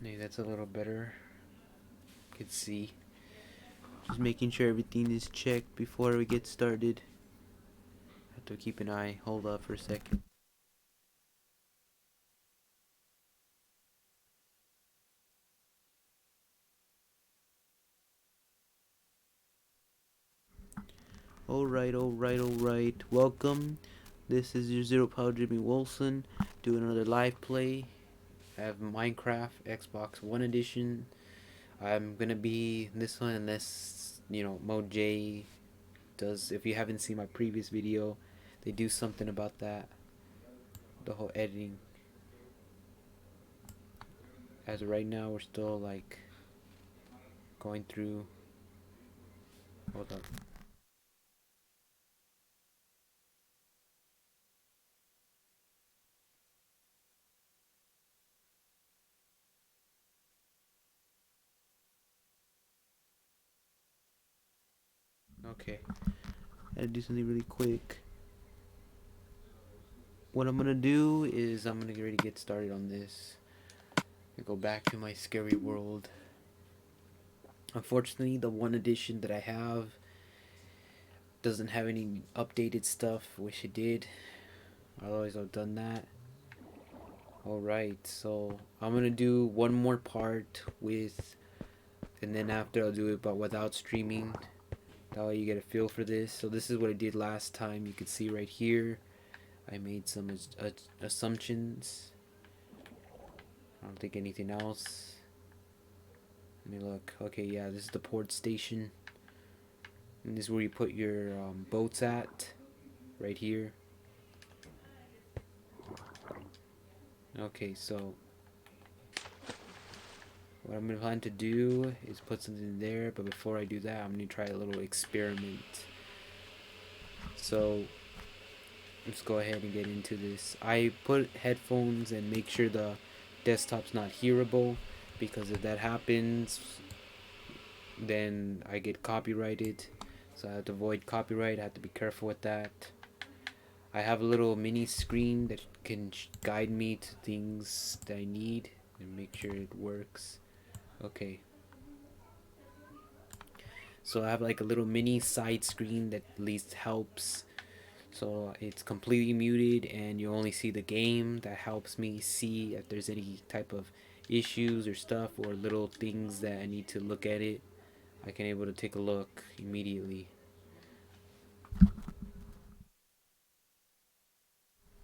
Hey, that's a little better. You can see. Just making sure everything is checked before we get started. Have to keep an eye. Hold up for a second. Alright. Welcome. This is your Zero Power Jimmy Wilson doing another live play. I have Minecraft Xbox One Edition. I'm gonna be this one unless Mode J does. If you haven't seen my previous video, they do something about that. The whole editing. As of right now, we're still like going through. Hold up. Okay. I gotta do something really quick. What I'm gonna do is I'm gonna get ready to get started on this. I go back to my scary world. Unfortunately, the one edition that I have doesn't have any updated stuff. Wish it did. Otherwise, I've done that. Alright, so I'm gonna do one more part with, and then after I'll do it but without streaming. That way you get a feel for this. So this is what I did last time. You can see right here I made some assumptions. I don't think anything else. Let me look. Okay, yeah, this is the port station. And this is where you put your boats at. Right here. Okay, so what I'm going to plan to do is put something there. But before I do that, I'm going to try a little experiment. So let's go ahead and get into this. I put headphones and make sure the desktop's not hearable, because if that happens, then I get copyrighted. So I have to avoid copyright. I have to be careful with that. I have a little mini screen that can guide me to things that I need and make sure it works. Okay. So I have like a little mini side screen that at least helps. So it's completely muted and you only see the game. That helps me see if there's any type of issues or stuff or little things that I need to look at it. I can able to take a look immediately.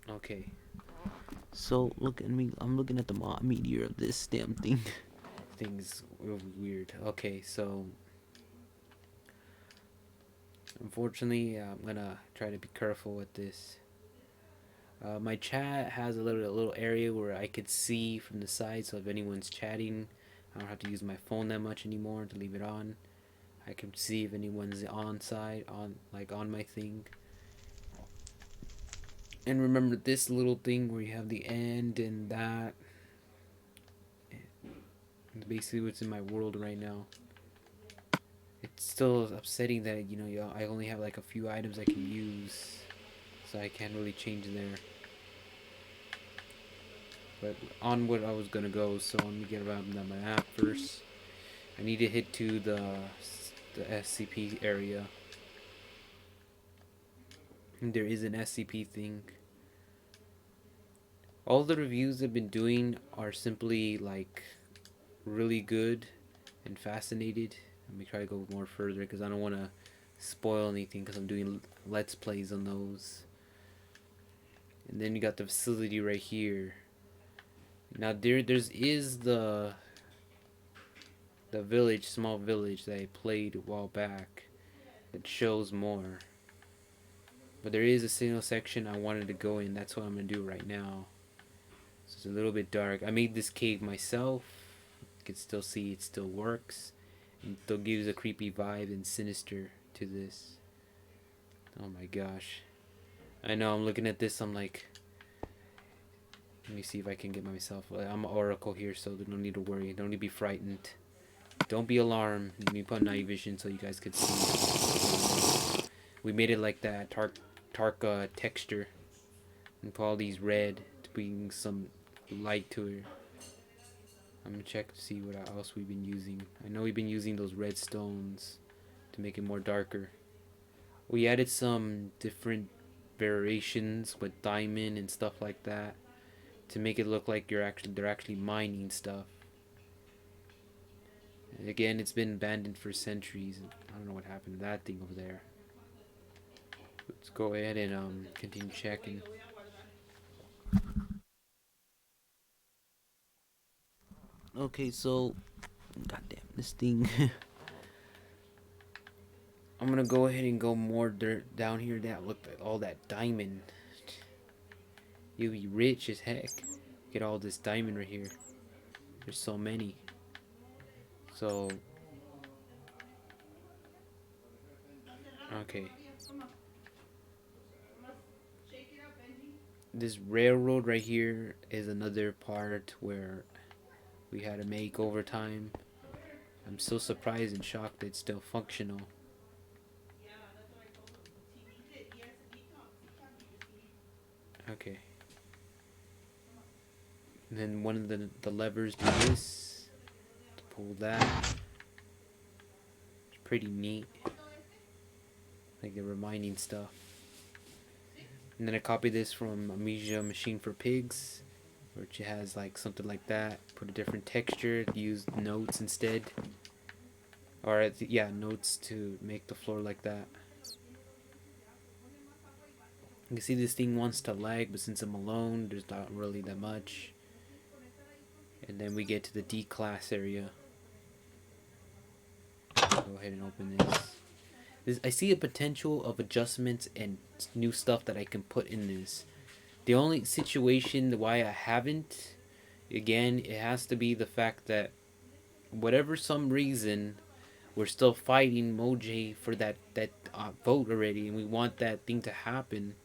Okay. So look at me. I'm looking at the meteor of this damn thing. Things weird. Okay, so unfortunately, I'm gonna try to be careful with this. My chat has a little area where I could see from the side, so if anyone's chatting, I don't have to use my phone that much anymore to leave it on. I can see if anyone's on side, on my thing. And remember this little thing where you have the end and that. It's basically what's in my world right now. It's still upsetting that I only have like a few items I can use, so I can't really change there. But on what I was gonna go, so let me get around my map first. I need to hit to the SCP area. And there is an SCP thing. All the reviews I've been doing are simply like really good and fascinated. Let me try to go more further because I don't want to spoil anything because I'm doing let's plays on those. And then you got the facility right here. Now there's the village, small village that I played a while back. It shows more. But there is a single section I wanted to go in. That's what I'm gonna do right now. So it's a little bit dark. I made this cave myself. You can still see it still works. And still gives a creepy vibe and sinister to this. Oh my gosh. I know, I'm looking at this, I'm like, let me see if I can get myself. I'm an oracle here, so no need to worry. Don't need to be frightened. Don't be alarmed. Let me put night vision so you guys could see. We made it like that Tarka texture. And put all these red to bring some light to it. I'm gonna check to see what else we've been using. I know we've been using those red stones to make it more darker. We added some different variations with diamond and stuff like that to make it look like they're actually mining stuff. And again, it's been abandoned for centuries. I don't know what happened to that thing over there. Let's go ahead and continue checking. Okay, so goddamn this thing. I'm gonna go ahead and go more dirt down here. That look at all that diamond. You'll be rich as heck. Get all this diamond right here. There's so many. So okay. This railroad right here is another part where we had to make overtime. I'm so surprised and shocked that it's still functional. Okay. And then one of the levers do this to pull that. It's pretty neat. Like the reminding stuff. And then I copied this from Amnesia Machine for Pigs, which has like something like that. Put a different texture, use notes instead. Or yeah, notes to make the floor like that. You can see this thing wants to lag, but since I'm alone, there's not really that much. And then we get to the D class area. Go ahead and open this. I see a potential of adjustments and new stuff that I can put in this. The only situation why I haven't, again, it has to be the fact that whatever some reason, we're still fighting Moj for that vote already, and we want that thing to happen.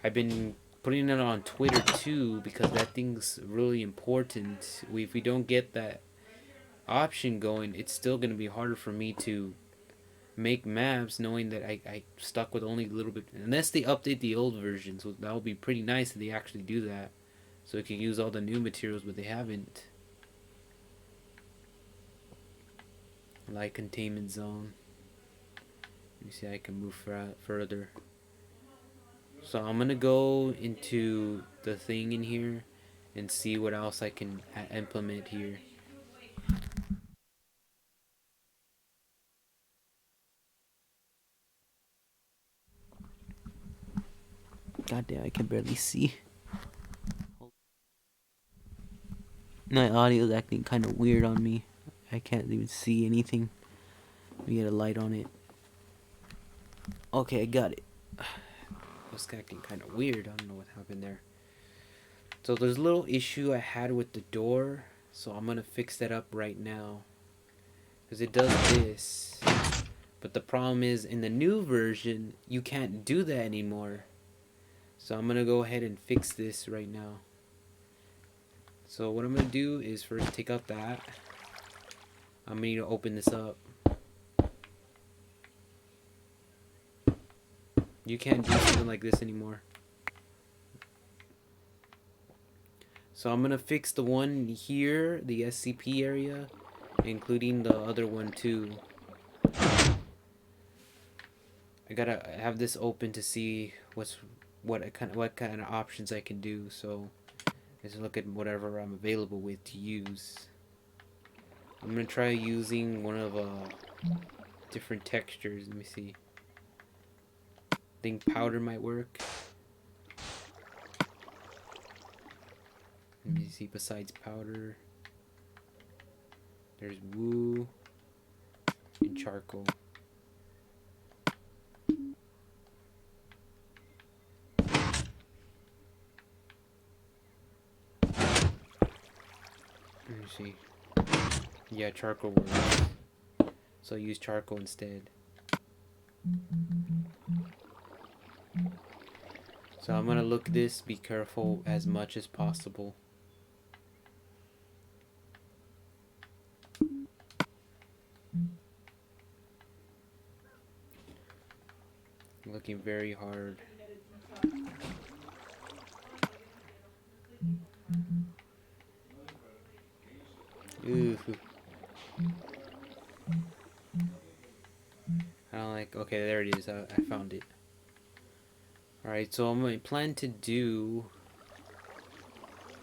I've been putting it on Twitter too because that thing's really important. If we don't get that option going, it's still gonna be harder for me to make maps knowing that I stuck with only a little bit, unless they update the old version. So that would be pretty nice if they actually do that, so we can use all the new materials, but they haven't. Light containment zone. Let me see, I can move further. So I'm gonna go into the thing in here and see what else I can implement here. God damn, I can barely see. My audio is acting kind of weird on me. I can't even see anything. Let me get a light on it. Okay, I got it. It's acting kind of weird. I don't know what happened there. So there's a little issue I had with the door. So I'm going to fix that up right now. Because it does this. But the problem is in the new version, you can't do that anymore. So I'm going to go ahead and fix this right now. So what I'm going to do is first take out that. I'm going to need to open this up. You can't do something like this anymore. So I'm going to fix the one here, the SCP area, including the other one too. I gotta have this open to see what kind of options I can do. So let's look at whatever I'm available with to use. I'm gonna try using one of different textures. Let me see. I think powder might work. Let me see. Besides powder, there's woo and charcoal. Let me see. Yeah, charcoal works. So use charcoal instead. So I'm gonna look this, be careful as much as possible. Looking very hard. Ooh. I don't like. Okay, there it is. I found it. Alright, so what I plan to do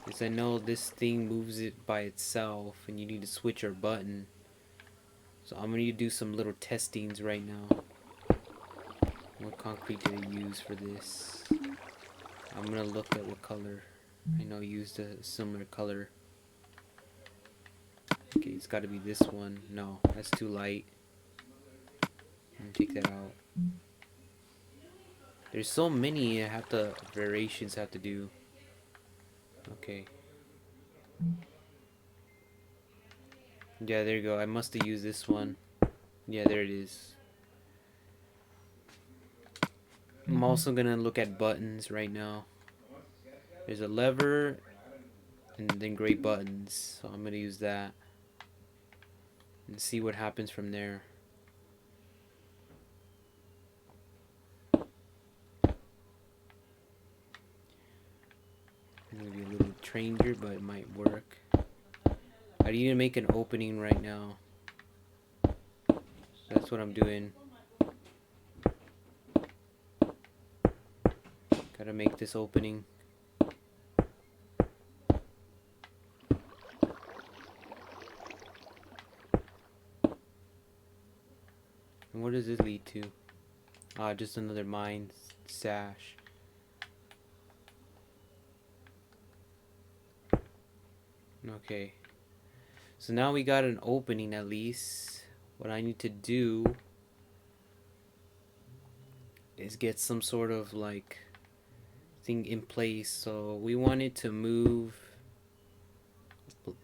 is I know this thing moves it by itself and you need to switch your button. So I'm gonna need to do some little testings right now. What concrete did I use for this? I'm gonna look at what color. I know I used a similar color. Okay, it's gotta be this one. No, that's too light. Let me take that out. There's so many variations I have to do. Okay. Yeah, there you go. I must have used this one. Yeah, there it is. I'm also gonna look at buttons right now. There's a lever and then gray buttons. So I'm gonna use that and see what happens from there. Maybe a little stranger, but it might work. I need to make an opening right now. That's what I'm doing. Gotta make this opening. And what does this lead to? Ah, just another mine sash. Okay. So now we got an opening at least. What I need to do is get some sort of like thing in place. So we want it to move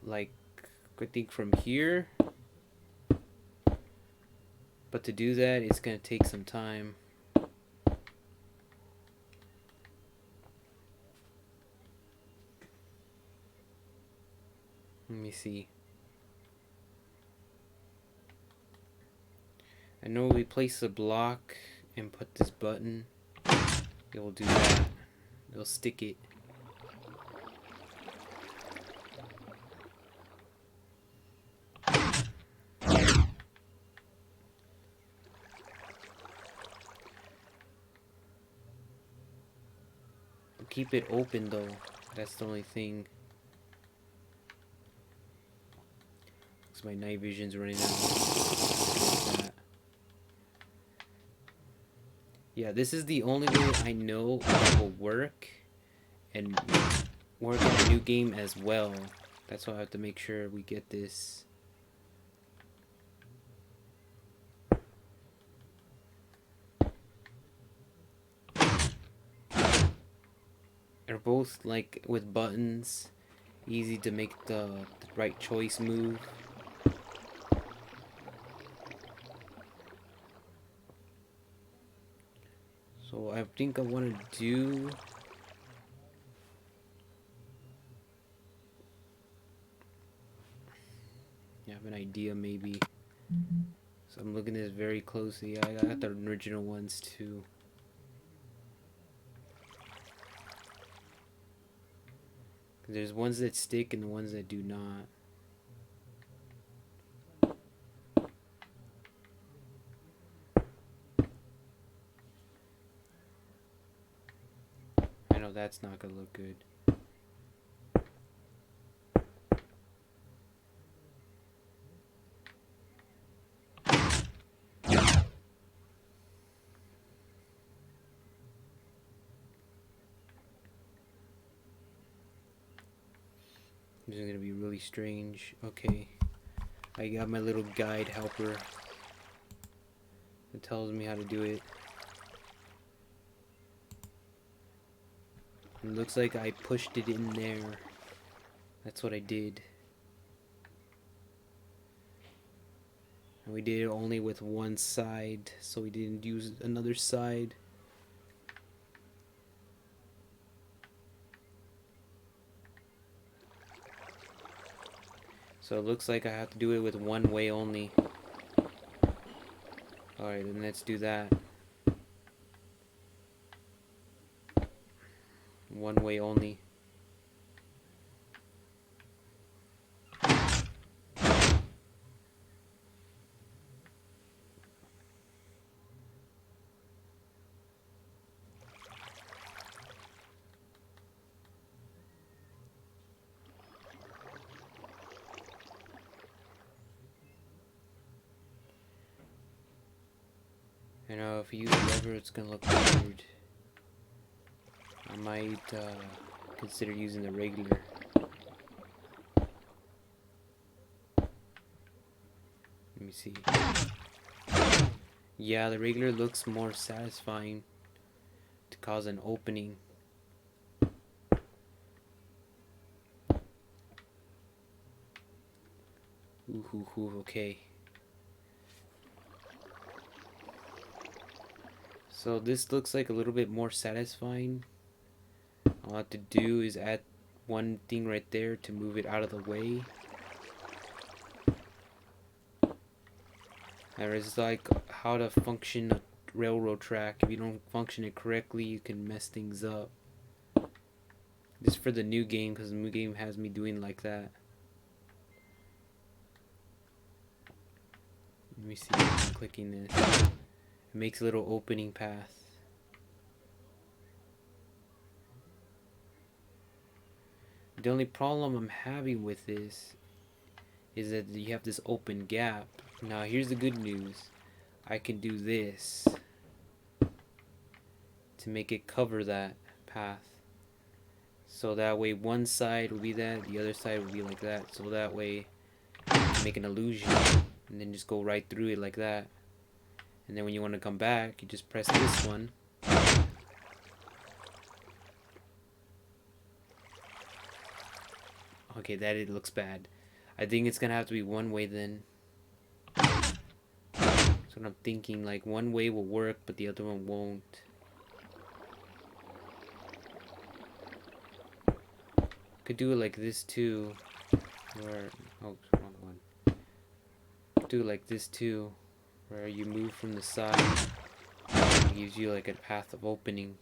like I think from here. But to do that, it's gonna take some time. Let me see. I know we place a block and put this button. It will do that. It'll stick it. Keep it open though. That's the only thing. Because my night vision's running out. Yeah, this is the only way I know it will work and work in the new game as well. That's why I have to make sure we get this. They're both like with buttons, easy to make the right choice move. So I think I want to do I have an idea maybe. So I'm looking at this very closely. I got the original ones too. There's ones that stick and the ones that do not. I know that's not gonna look good. This is gonna be really strange. Okay. I got my little guide helper. It tells me how to do it. It looks like I pushed it in there. That's what I did. And we did it only with one side, so we didn't use another side. So it looks like I have to do it with one way only. Alright, then let's do that. One way only. I know if you use a lever, it's gonna look weird. I might consider using the regular. Let me see. Yeah, the regular looks more satisfying to cause an opening. Ooh, okay. So this looks like a little bit more satisfying. All I have to do is add one thing right there to move it out of the way. And it's like how to function a railroad track. If you don't function it correctly, you can mess things up. This is for the new game, because the new game has me doing like that. Let me see if I'm clicking this. It makes a little opening path. The only problem I'm having with this is that you have this open gap. Now here's the good news. I can do this to make it cover that path. So that way one side will be that, the other side will be like that. So that way you can make an illusion and then just go right through it like that. And then when you want to come back, you just press this one. Okay, that it looks bad. I think it's gonna have to be one way then. That's what I'm thinking, like one way will work, but the other one won't. Could do it like this too. Where, oh, wrong one. Do it like this too, where you move from the side. It gives you like a path of opening.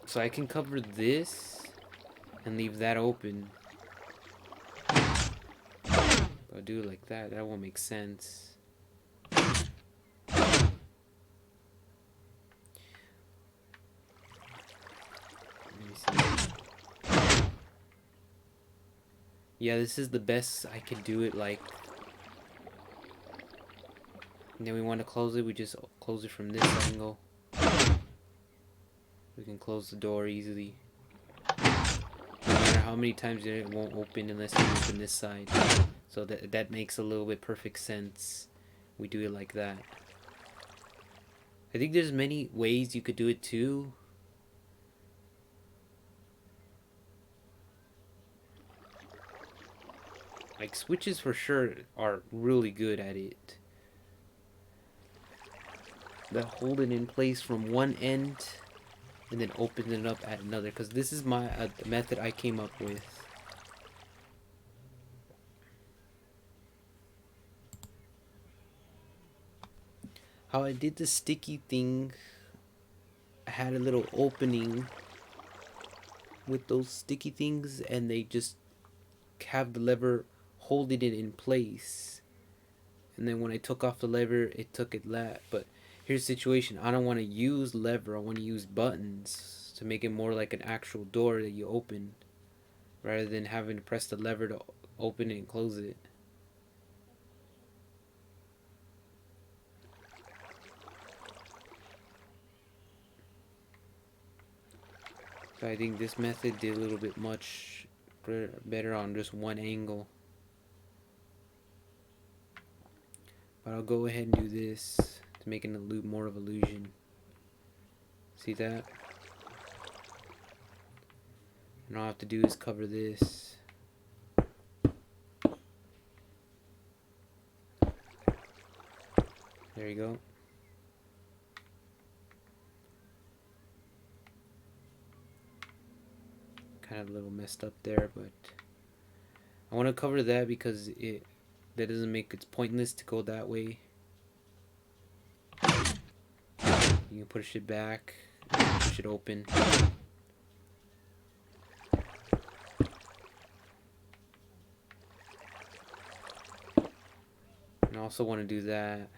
So I can cover this and leave that open. I'll do it like that. That won't make sense. Let me see. Yeah, this is the best I could do it like. And then we want to close it. We just close it from this angle. We can close the door easily. No matter how many times it won't open unless you open this side. So that makes a little bit perfect sense. We do it like that. I think there's many ways you could do it too. Like switches for sure are really good at it. That hold it in place from one end and then open it up at another, because this is my method I came up with. How I did the sticky thing, I had a little opening with those sticky things and they just have the lever holding it in place, and then when I took off the lever it took it flat. But here's the situation, I don't want to use lever, I want to use buttons to make it more like an actual door that you open, rather than having to press the lever to open it and close it. So I think this method did a little bit much better on just one angle. But I'll go ahead and do this to make it more of an illusion. See that? And all I have to do is cover this. There you go. Kind of a little messed up there, but I want to cover that because that doesn't make it's pointless to go that way. You can push it back, push it open. And I also want to do that.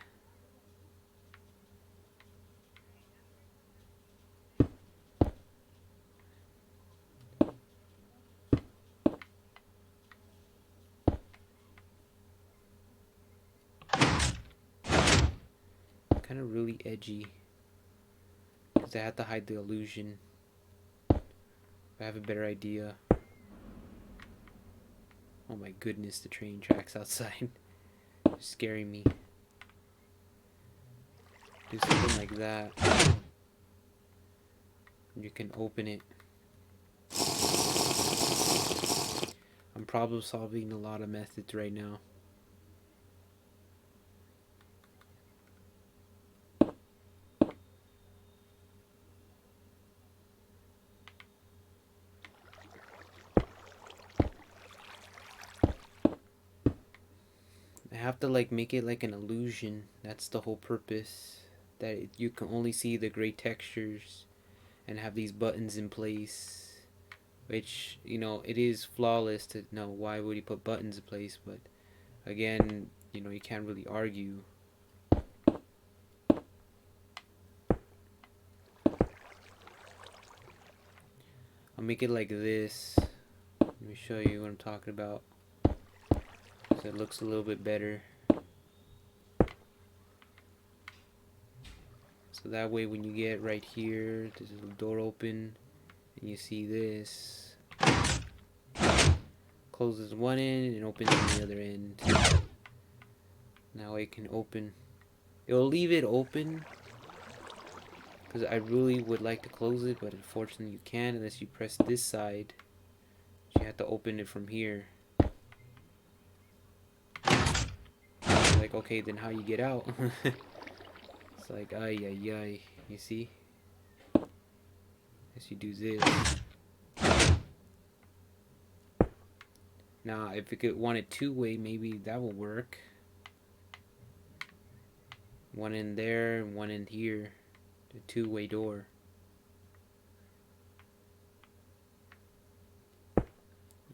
kind of really edgy because I have to hide the illusion. I have a better idea. Oh my goodness, the train tracks outside. Scaring me. Do something like that. You can open it. I'm problem solving a lot of methods right now. I have to like make it like an illusion. That's the whole purpose. That you can only see the gray textures and have these buttons in place. Which, you know, it is flawless to know why would he put buttons in place, but again, you know, you can't really argue. I'll make it like this. Let me show you what I'm talking about. So it looks a little bit better. So that way when you get right here, there's a door open, and you see this. Closes one end and opens on the other end. Now it can open. It'll leave it open because I really would like to close it, but unfortunately you can't unless you press this side. You have to open it from here. Like, okay, then how you get out? It's like, ay, ay, ay. You see? As you do this. Now, if you could want it two-way, maybe that will work. One in there and one in here. A two-way door.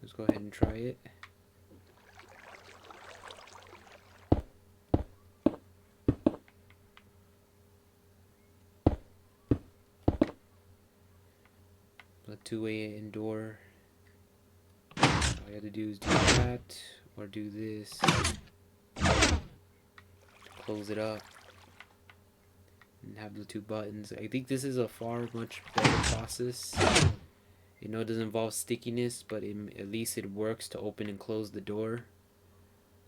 Let's go ahead and try it. A two-way indoor. All you have to do is do that or do this. Close it up and have the two buttons. I think this is a far much better process. You know, it doesn't involve stickiness, but at least it works to open and close the door.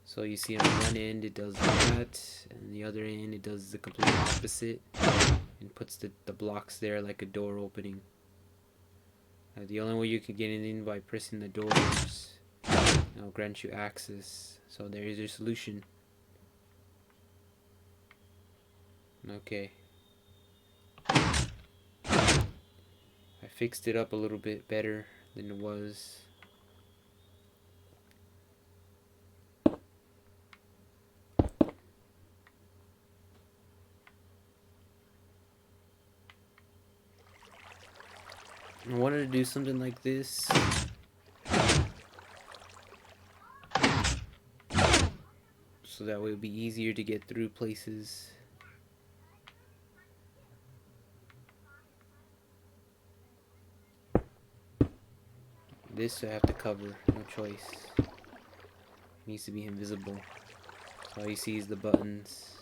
So you see on one end it does that, and the other end it does the complete opposite and puts the blocks there like a door opening. The only way you can get in by pressing the doors. I'll grant you access. So there is your solution. Okay. I fixed it up a little bit better than it was. I wanted to do something like this. So that way it would be easier to get through places. This I have to cover, no choice. It needs to be invisible. So all you see is the buttons.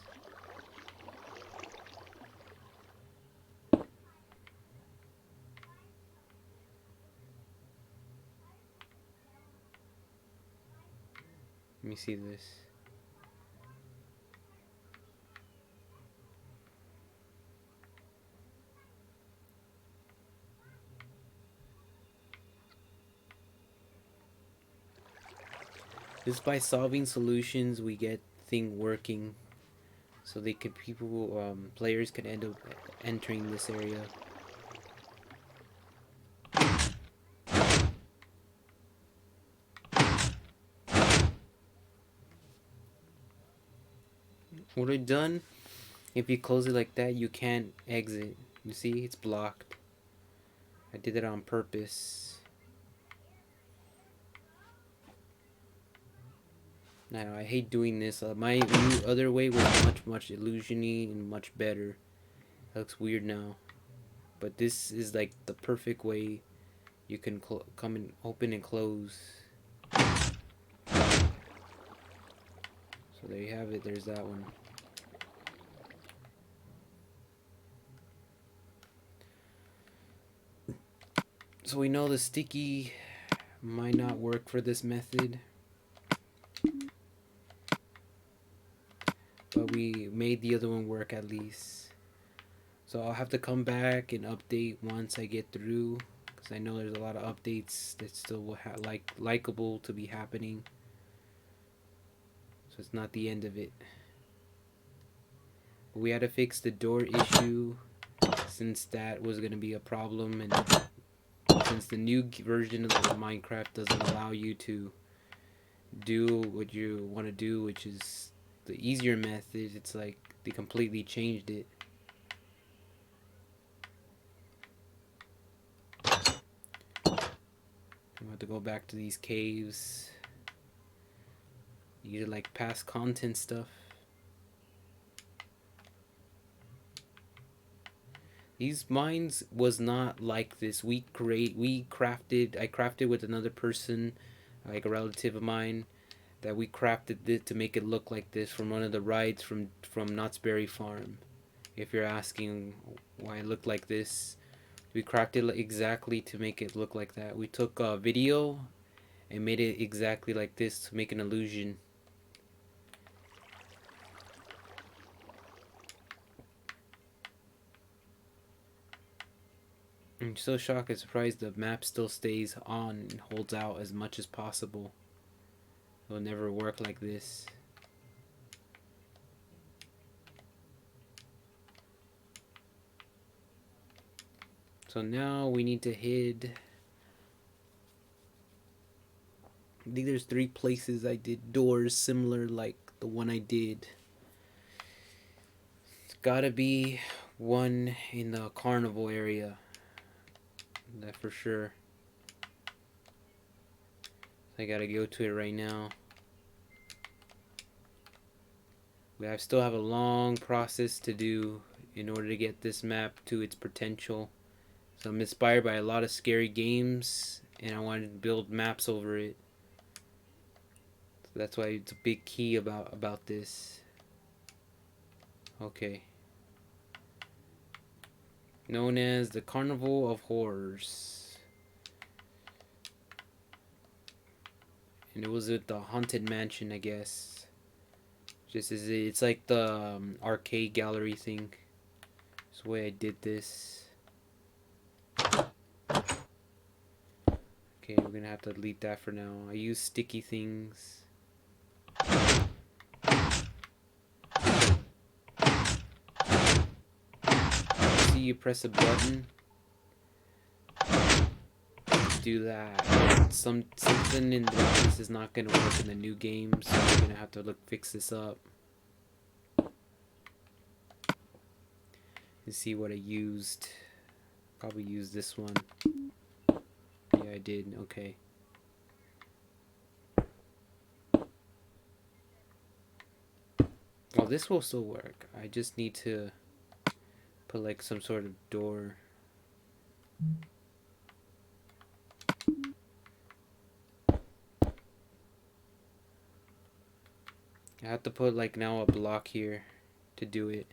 Let me see this. Just by solving solutions, we get thing working. So they could players could end up entering this area. What I've done, if you close it like that, you can't exit. You see, it's blocked. I did it on purpose. Now, I hate doing this. My new other way was much illusiony and much better. It looks weird now. But this is like the perfect way you can come and open and close. So there you have it. There's that one. So we know the sticky might not work for this method, but we made the other one work at least. So I'll have to come back and update once I get through, because I know there's a lot of updates that still will likable to be happening. So it's not the end of it. But we had to fix the door issue, since that was going to be a problem, and since the new version of the Minecraft doesn't allow you to do what you want to do, which is the easier method. It's like they completely changed it. I'm have to go back to these caves. You get like past content stuff. These mines was not like this. I crafted with another person, like a relative of mine, that we crafted it to make it look like this from one of the rides from Knott's Berry Farm. If you're asking why it looked like this, we crafted it exactly to make it look like that. We took a video and made it exactly like this to make an illusion. I'm so shocked and surprised the map still stays on and holds out as much as possible. It'll never work like this. So now we need to hid. I think there's 3 places I did doors similar like the one I did. It's gotta be one in the carnival area. That for sure. I gotta go to it right now. I still have a long process to do in order to get this map to its potential. So I'm inspired by a lot of scary games, and I wanted to build maps over it. So that's why it's a big key about this. Okay. Known as the Carnival of Horrors. And it was at the Haunted Mansion, I guess. Just as it's like the arcade gallery thing. That's the way I did this. Okay, we're gonna have to delete that for now. I use sticky things. See, you press a button. Do that. Something in this is not gonna work in the new game, so we're gonna have to fix this up. And see what I used. Probably used this one. Yeah, I did. Okay. Well, this will still work. I just need to put like some sort of door. I have to put like now a block here to do it.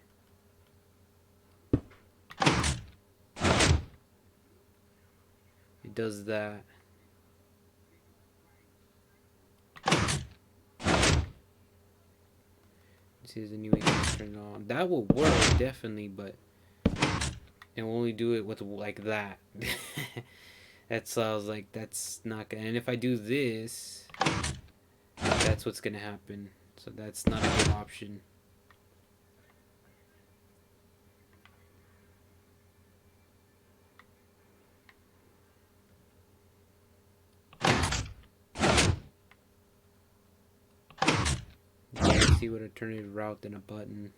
It does that. See, the new AC turned on. That will work definitely, but it will only do it with like that. That's I was like, that's not gonna. And if I do this, that's what's gonna happen. So that's not a good option. See what alternative route than a button.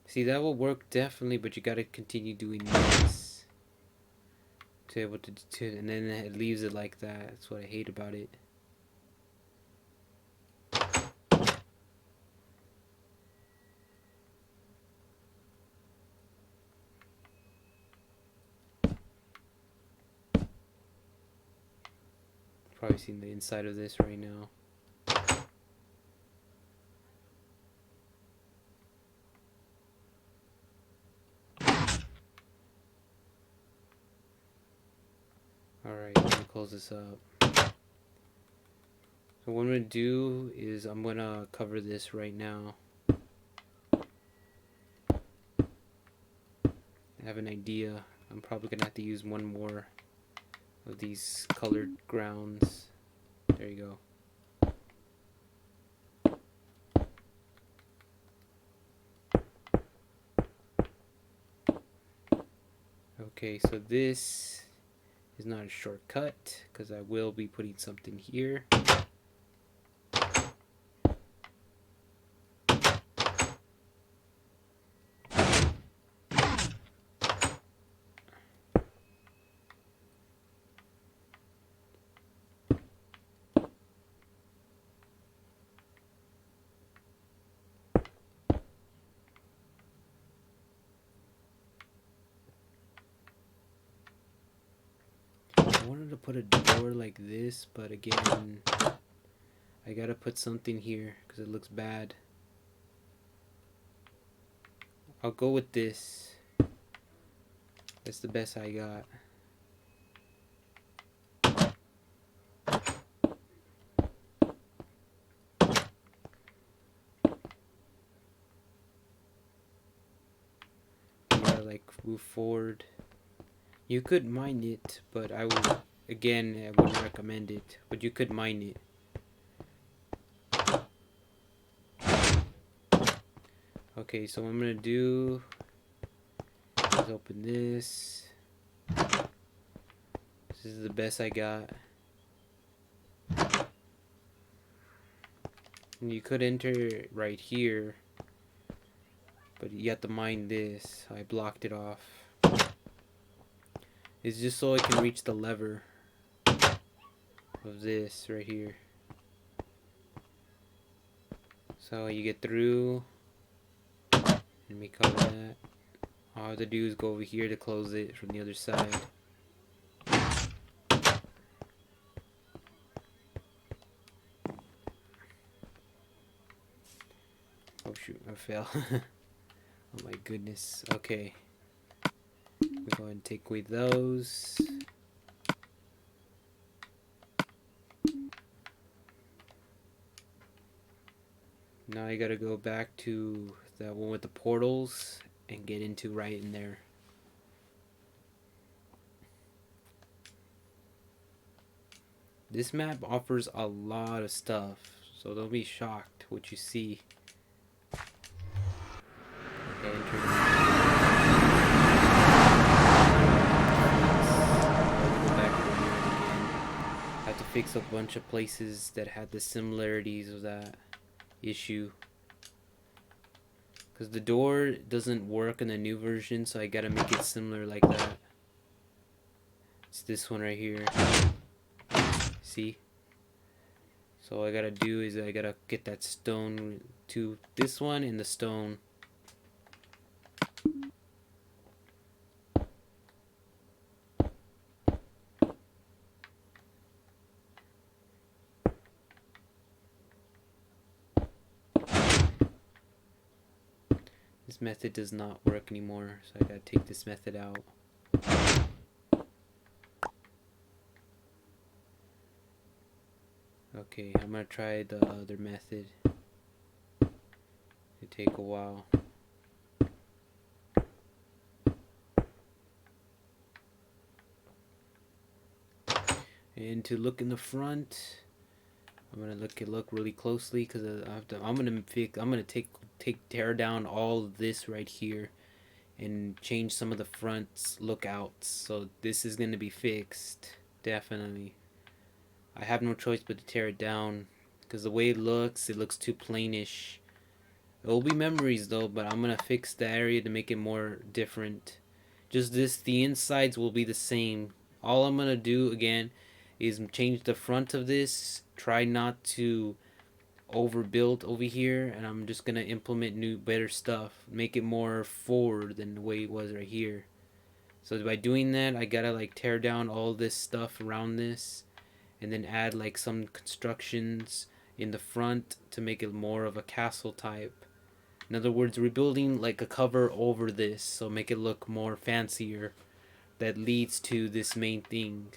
See, that will work definitely, but you gotta continue doing this to be able to, and then it leaves it like that. That's what I hate about it. Probably seen the inside of this right now. Alright, let me close this up. So what I'm going to do is I'm going to cover this right now. I have an idea. I'm probably going to have to use one more of these colored grounds. There you go. Okay, so this is not a shortcut because I will be putting something here. I wanted to put a door like this, but again, I gotta put something here because it looks bad. I'll go with this. That's the best I got. I'm gonna like move forward. You could mine it, but I would, again, I wouldn't recommend it. But you could mine it. Okay, so what I'm gonna do is open this. This is the best I got. And you could enter right here, but you have to mine this. I blocked it off. It's just so I can reach the lever of this right here. So you get through. Let me cover that. All I have to do is go over here to close it from the other side. Oh shoot, I fell. Oh my goodness. Okay. We go ahead and take away those. Now I gotta go back to that one with the portals and get into right in there. This map offers a lot of stuff, so don't be shocked what you see. Okay, I have to fix a bunch of places that had the similarities of that issue. Because the door doesn't work in the new version, so I gotta make it similar like that. It's this one right here. See? So all I gotta do is I gotta get that stone to this one and the stone. This method does not work anymore, so I gotta take this method out. Okay, I'm gonna try the other method. It take a while. And to look in the front, I'm gonna look really closely because I'm gonna tear down all of this right here and change some of the front lookouts. So this is gonna be fixed, definitely. I have no choice but to tear it down because the way it looks too plainish. It will be memories though, but I'm gonna fix the area to make it more different. Just this, the insides will be the same. All I'm gonna do again is change the front of this. Try not to overbuild over here, and I'm just gonna implement new, better stuff. Make it more forward than the way it was right here. So by doing that, I gotta like tear down all this stuff around this, and then add like some constructions in the front to make it more of a castle type. In other words, rebuilding like a cover over this, so make it look more fancier. That leads to this main thing.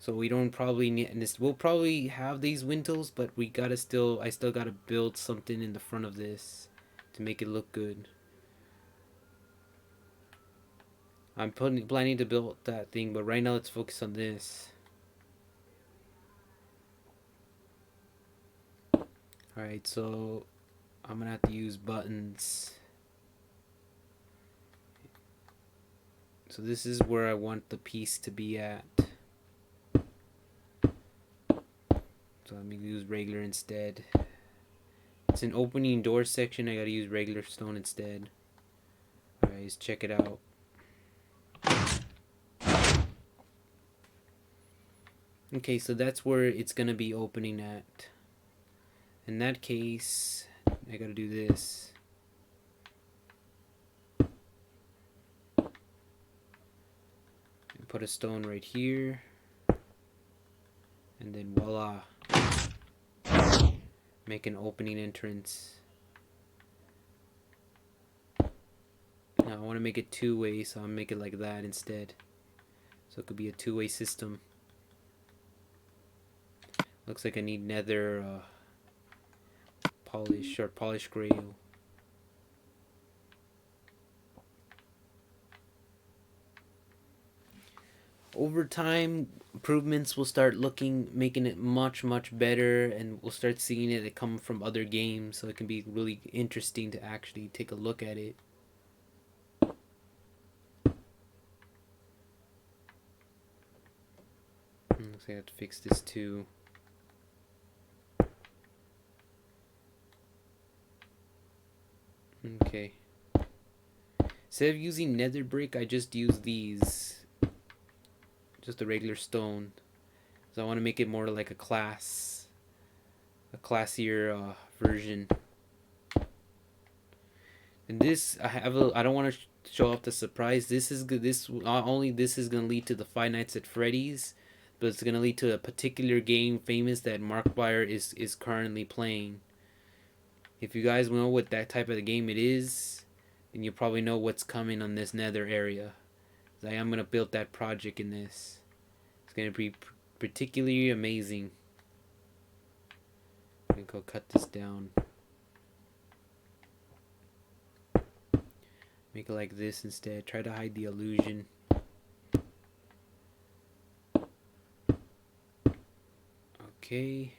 So we don't probably need, and this, we'll probably have these windows, but we gotta still, I still gotta build something in the front of this to make it look good. I'm planning to build that thing, but right now let's focus on this. Alright, so I'm gonna have to use buttons. So this is where I want the piece to be at. So let me use regular instead. It's an opening door section, I gotta use regular stone instead. Alright, let's check it out. Okay, so that's where it's gonna be opening at. In that case, I gotta do this. And put a stone right here. And then voila. Make an opening entrance. Now I want to make it two-way, so I'll make it like that instead. So it could be a two-way system. Looks like I need nether polish or polished gray. Over time, improvements will start making it much better, and we'll start seeing it come from other games, so it can be really interesting to actually take a look at it. Looks like I have to fix this too. Okay. Instead of using nether brick, I just use these. Just a regular stone. So I want to make it more like a classier version. And this, I don't want to show off the surprise. This is good. This only this is gonna lead to the Five Nights at Freddy's, but it's gonna lead to a particular game famous that Markiplier is currently playing. If you guys know what that type of game it is, then you probably know what's coming on this nether area. I am gonna build that project in this. It's gonna be particularly amazing. I'm gonna go cut this down. Make it like this instead. Try to hide the illusion. Okay.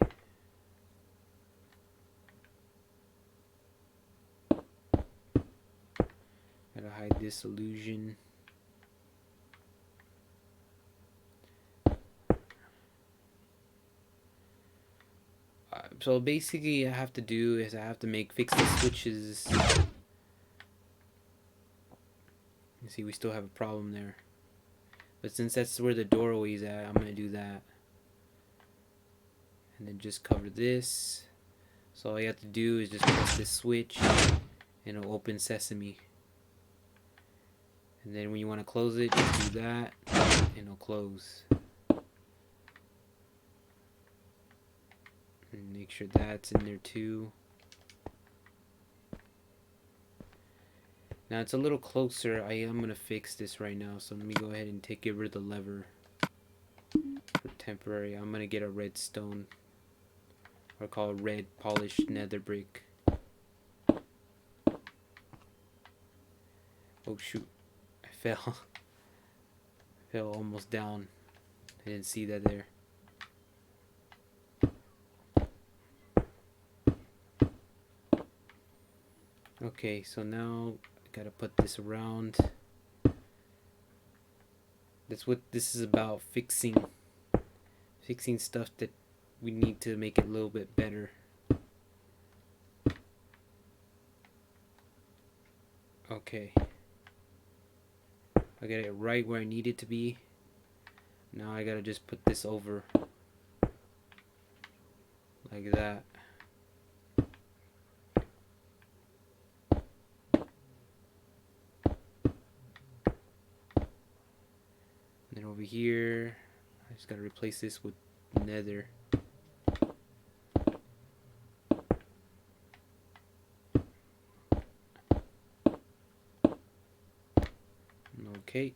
Gotta hide this illusion. So basically, I have to do is I have to fix the switches. You see, we still have a problem there. But since that's where the doorway is at, I'm gonna do that. And then just cover this. So all you have to do is just press this switch, and it'll open Sesame. And then when you want to close it, just do that, and it'll close. And make sure that's in there too. Now it's a little closer. I am gonna fix this right now, so let me go ahead and get rid of the lever for temporary. I'm gonna get a redstone, or call it red polished nether brick. Oh shoot, I fell. I fell almost down. I didn't see that there. Okay, so now I gotta put this around. That's what this is about, fixing stuff that we need to make it a little bit better. Okay, I got it right where I need it to be. Now I gotta just put this over like that. And then over here, I just gotta replace this with nether. Okay.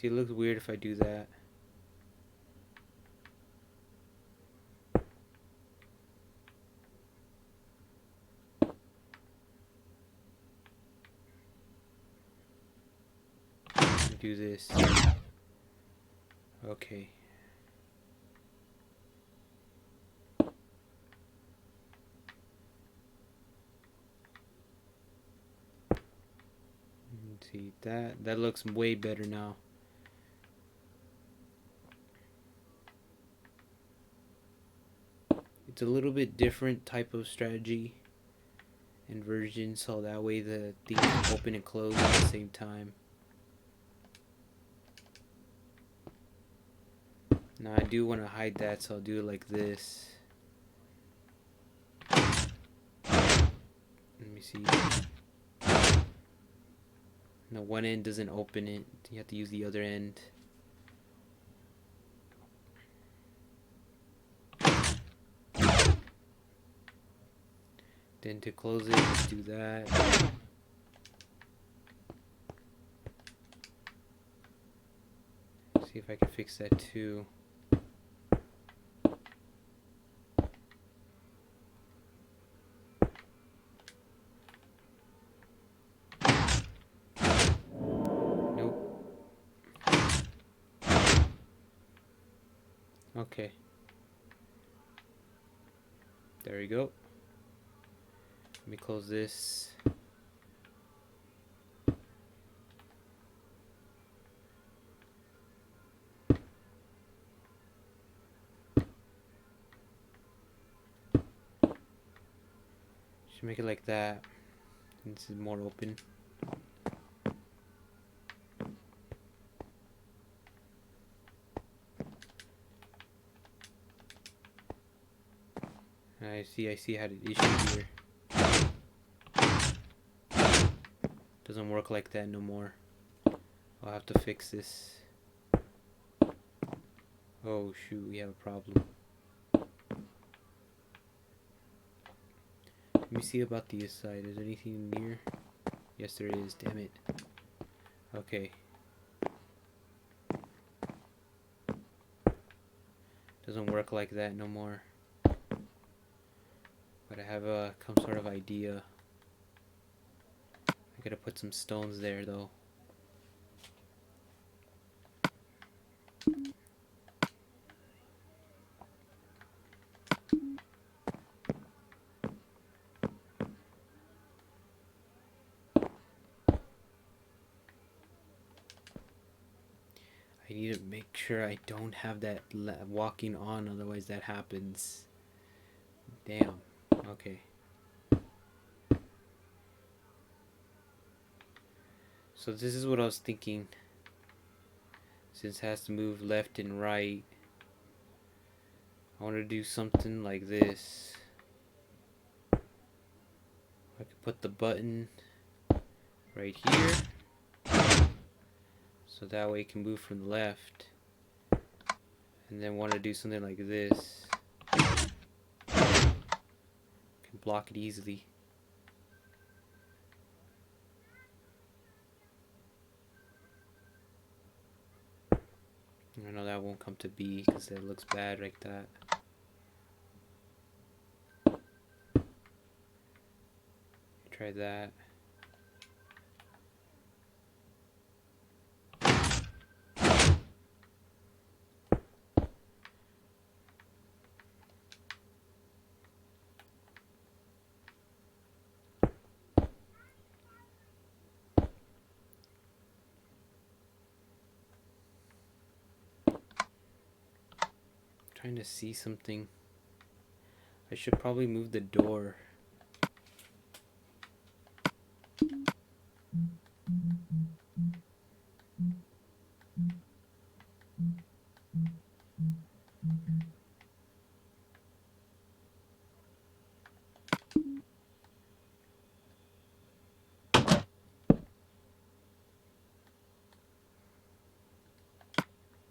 See, it looks weird if I do that. Do this. Okay. See, that looks way better now. It's a little bit different type of strategy and version, so that way the thing can open and close at the same time. Now I do want to hide that, so I'll do it like this. Let me see. No, one end doesn't open it. You have to use the other end. Then to close it, just do that. See if I can fix that too. Nope. Okay. There we go. Let me close this. Should make it like that. This is more open. I see how the issue here. Doesn't work like that no more. I'll have to fix this. Oh shoot, we have a problem. Let me see about the side. Is there anything near? Yes, there is. Damn it. Okay. Doesn't work like that no more. But I have some sort of idea. I gotta put some stones there though. I need to make sure I don't have that walking on, otherwise that happens. Damn. Okay. So this is what I was thinking. Since it has to move left and right, I want to do something like this. I could put the button right here, so that way it can move from the left. And then want to do something like this. Can block it easily. I know that won't come to be because it looks bad like that. Try that. Trying to see something. I should probably move the door.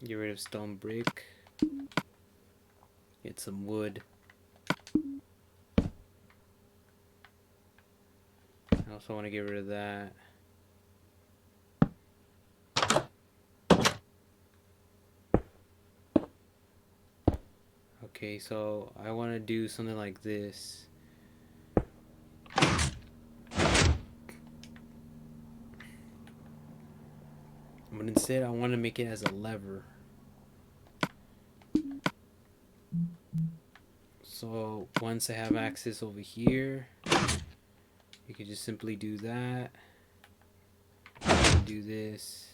Get rid of stone brick. Get some wood. I also want to get rid of that. Okay, so I want to do something like this. But instead, I want to make it as a lever. So once I have access over here, you can just simply do that. Do this.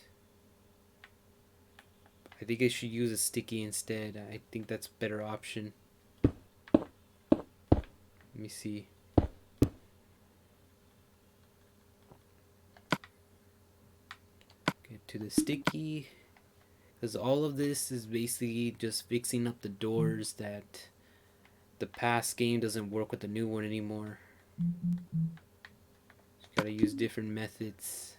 I think I should use a sticky instead. I think that's a better option. Let me see. Get to the sticky. Because all of this is basically just fixing up the doors that the past game doesn't work with the new one anymore. Just gotta use different methods.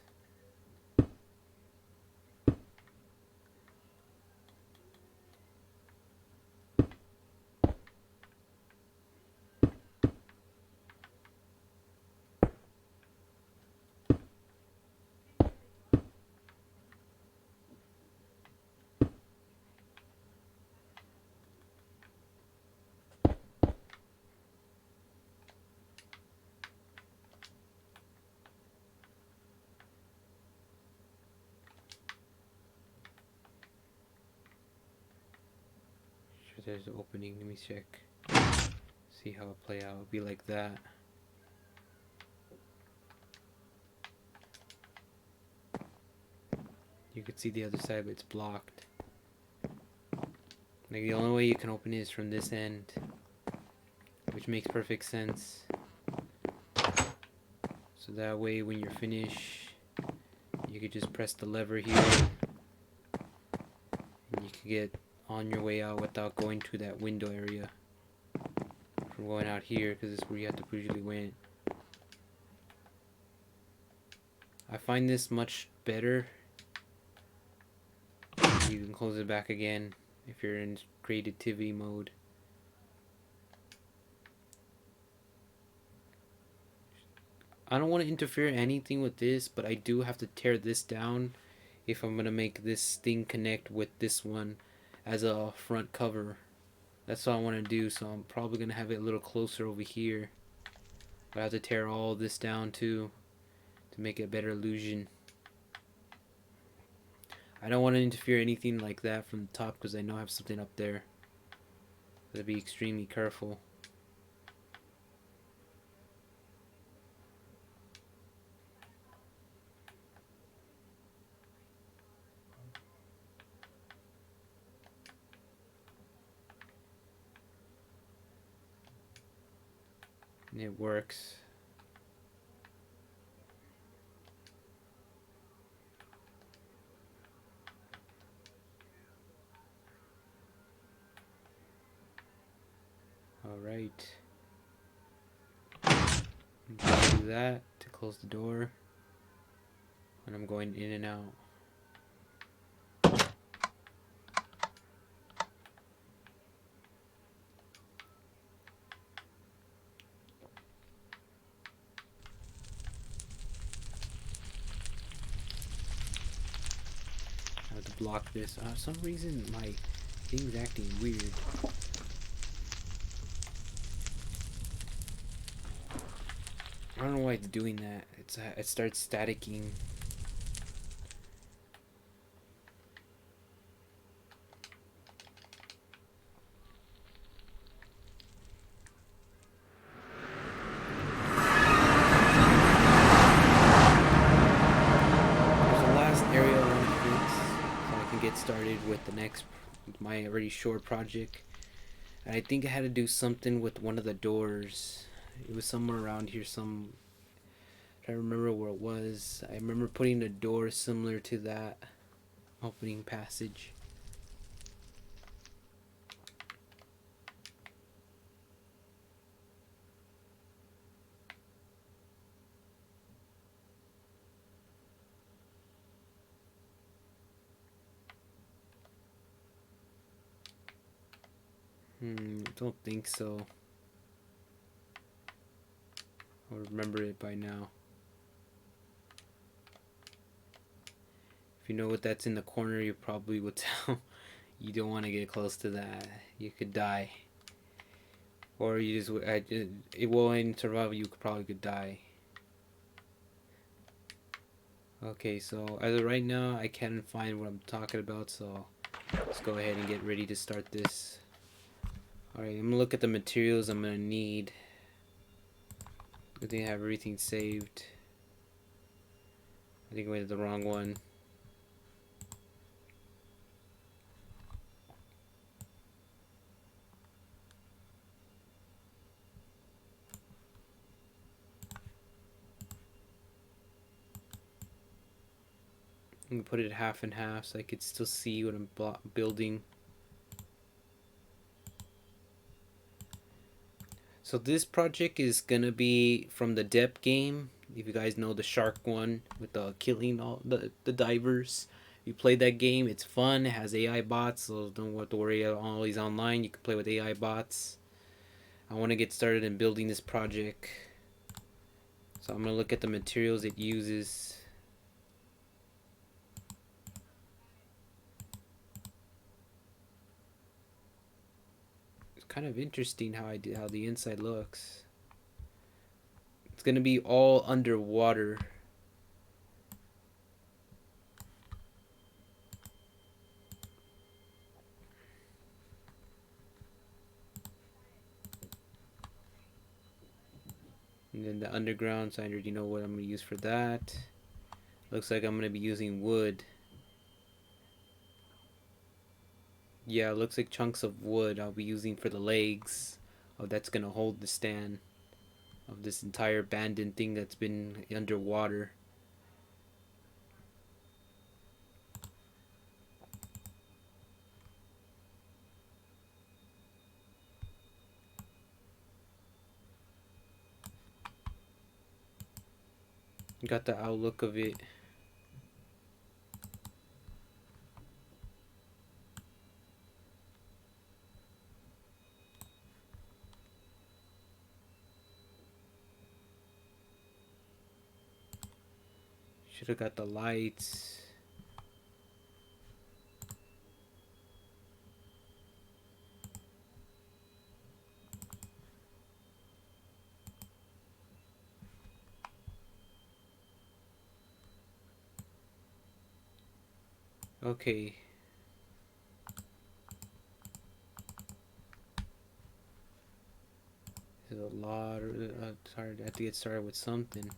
Sure, there's an opening. Let me check. See how it play out. It'll be like that. You could see the other side, but it's blocked. Like the only way you can open it is from this end, which makes perfect sense. So that way, when you're finished, you could just press the lever here, and you can get on your way out without going to that window area. From going out here, because it's where you have to usually went. I find this much better. You can close it back again if you're in creativity mode. I don't want to interfere anything with this, but I do have to tear this down if I'm going to make this thing connect with this one as a front cover. That's what I want to do, so I'm probably going to have it a little closer over here. But I have to tear all this down too to make a better illusion. I don't want to interfere anything like that from the top because I know I have something up there. Gotta be extremely careful. And it works. Alright. Do that to close the door. And I'm going in and out. I have to block this. For some reason my thing's acting weird. I don't know why it's doing that. It starts staticking. There's a last area I want to fix so I can get started with the next, my already short project. And I think I had to do something with one of the doors. It was somewhere around here. I remember where it was. I remember putting a door similar to that opening passage. Don't think so. I'll remember it by now. If you know what that's in the corner, you probably will tell. You don't want to get close to that. You could die. Or you just, it will in survival, you could die. Okay, so as of right now, I can't find what I'm talking about, so let's go ahead and get ready to start this. Alright, I'm gonna look at the materials I'm gonna need. I think I have everything saved. I think I went to the wrong one. I'm gonna put it half and half so I could still see what I'm building. So this project is gonna be from the Depth game. If you guys know the shark one with the killing all the divers, you play that game. It's fun. It has AI bots, so don't have to worry about always online. You can play with AI bots. I want to get started in building this project. So I'm gonna look at the materials it uses. It's kind of interesting how the inside looks. It's gonna be all underwater. And then the underground, so I already know what I'm gonna use for that. Looks like I'm gonna be using wood. Yeah, it looks like chunks of wood I'll be using for the legs. Oh, that's gonna hold the stand of this entire abandoned thing that's been underwater. Got the outlook of it. Should have got the lights. Okay. There's a lot of, sorry, I have to get started with something.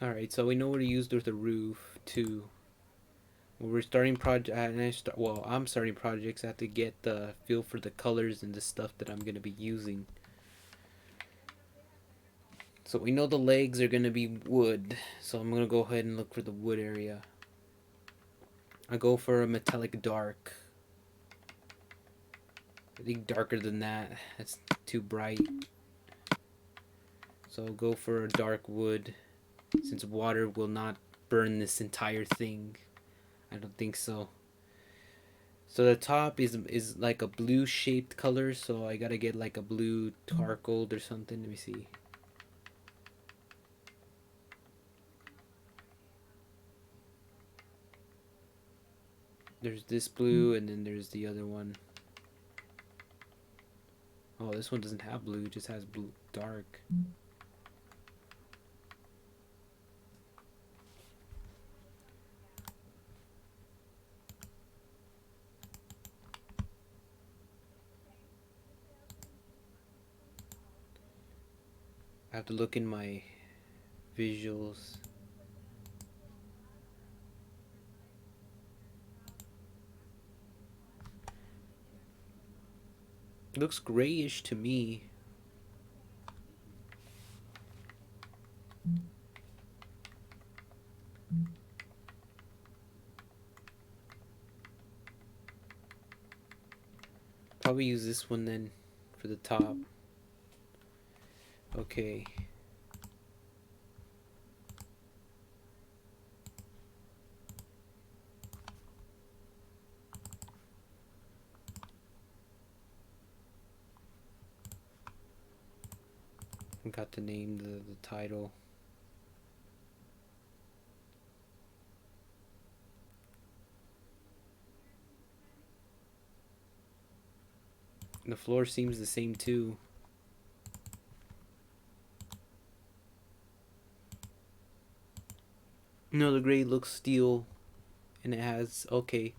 Alright, so we know what to use with the roof too. When we're starting I'm starting projects. I have to get the feel for the colors and the stuff that I'm gonna be using. So we know the legs are gonna be wood. So I'm gonna go ahead and look for the wood area. I go for a metallic dark. I think darker than that. That's too bright. So I'll go for a dark wood. Since water will not burn this entire thing. I don't think so. So the top is like a blue shaped color, so I gotta get like a blue charcoal or something. Let me see. There's this blue and then there's the other one. Oh, this one doesn't have blue, it just has blue dark. I have to look in my visuals. Looks grayish to me. Probably use this one then for the top. Okay. Got to name the title. The floor seems the same too. No, the gray looks steel, and it has, okay,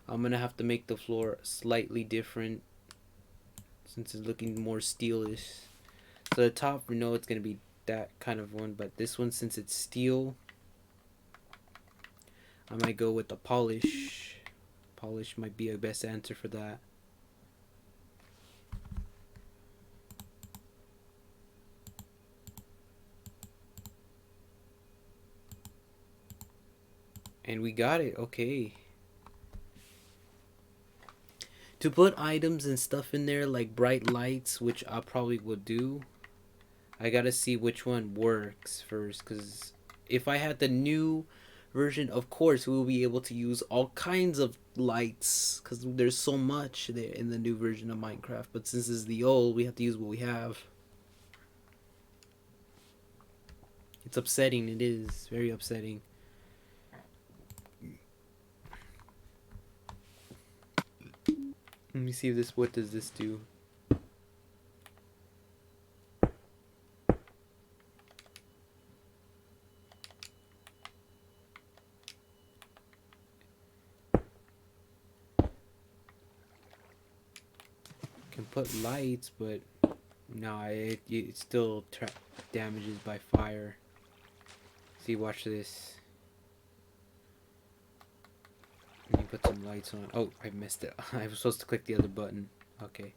I'm gonna have to make the floor slightly different since it's looking more steelish. So the top, we know it's gonna be that kind of one, but this one, since it's steel, I might go with the polish. Polish might be a best answer for that. And we got it, okay. To put items and stuff in there like bright lights, which I probably will do, I gotta see which one works first, because if I had the new version, of course we will be able to use all kinds of lights because there's so much there in the new version of Minecraft. But since it's the old, we have to use what we have. It's upsetting. It is very upsetting. Let me see if this. What does this do? Can put lights, but no, it still damages by fire. See, watch this. Let me put some lights on. Oh, I missed it. I was supposed to click the other button. Okay.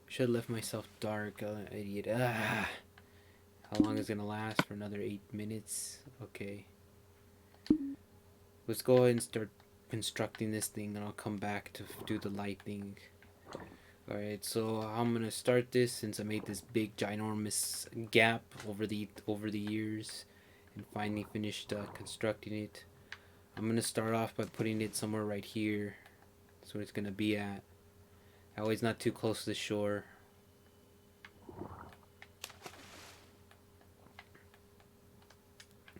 Should have left myself dark. Idiot. Ah. How long is it gonna last? For another 8 minutes? Okay. Let's go ahead and start constructing this thing, and I'll come back to do the light thing. Alright, so I'm gonna start this since I made this big ginormous gap over the years and finally finished constructing it. I'm gonna start off by putting it somewhere right here. That's where it's gonna be at. That way it's not too close to the shore.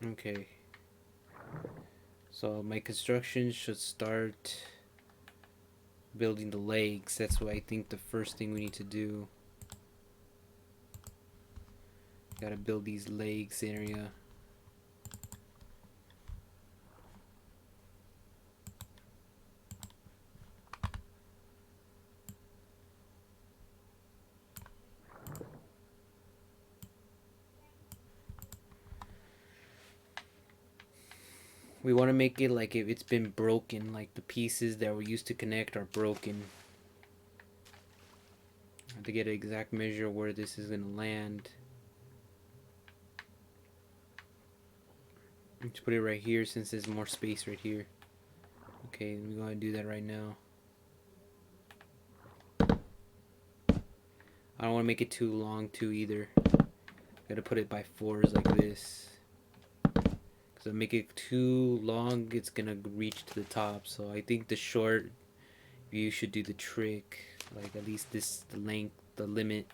Okay. So my construction should start building the legs. That's what I think the first thing we need to do. Gotta build these legs area. We want to make it like if it's been broken, like the pieces that were used to connect are broken. I have to get an exact measure where this is going to land. Let's put it right here since there's more space right here. Okay, let me go ahead and do that right now. I don't want to make it too long too either. Gotta put it by fours like this. Because if I make it too long, it's gonna reach to the top. So I think the short view should do the trick. Like at least this, the length, the limit.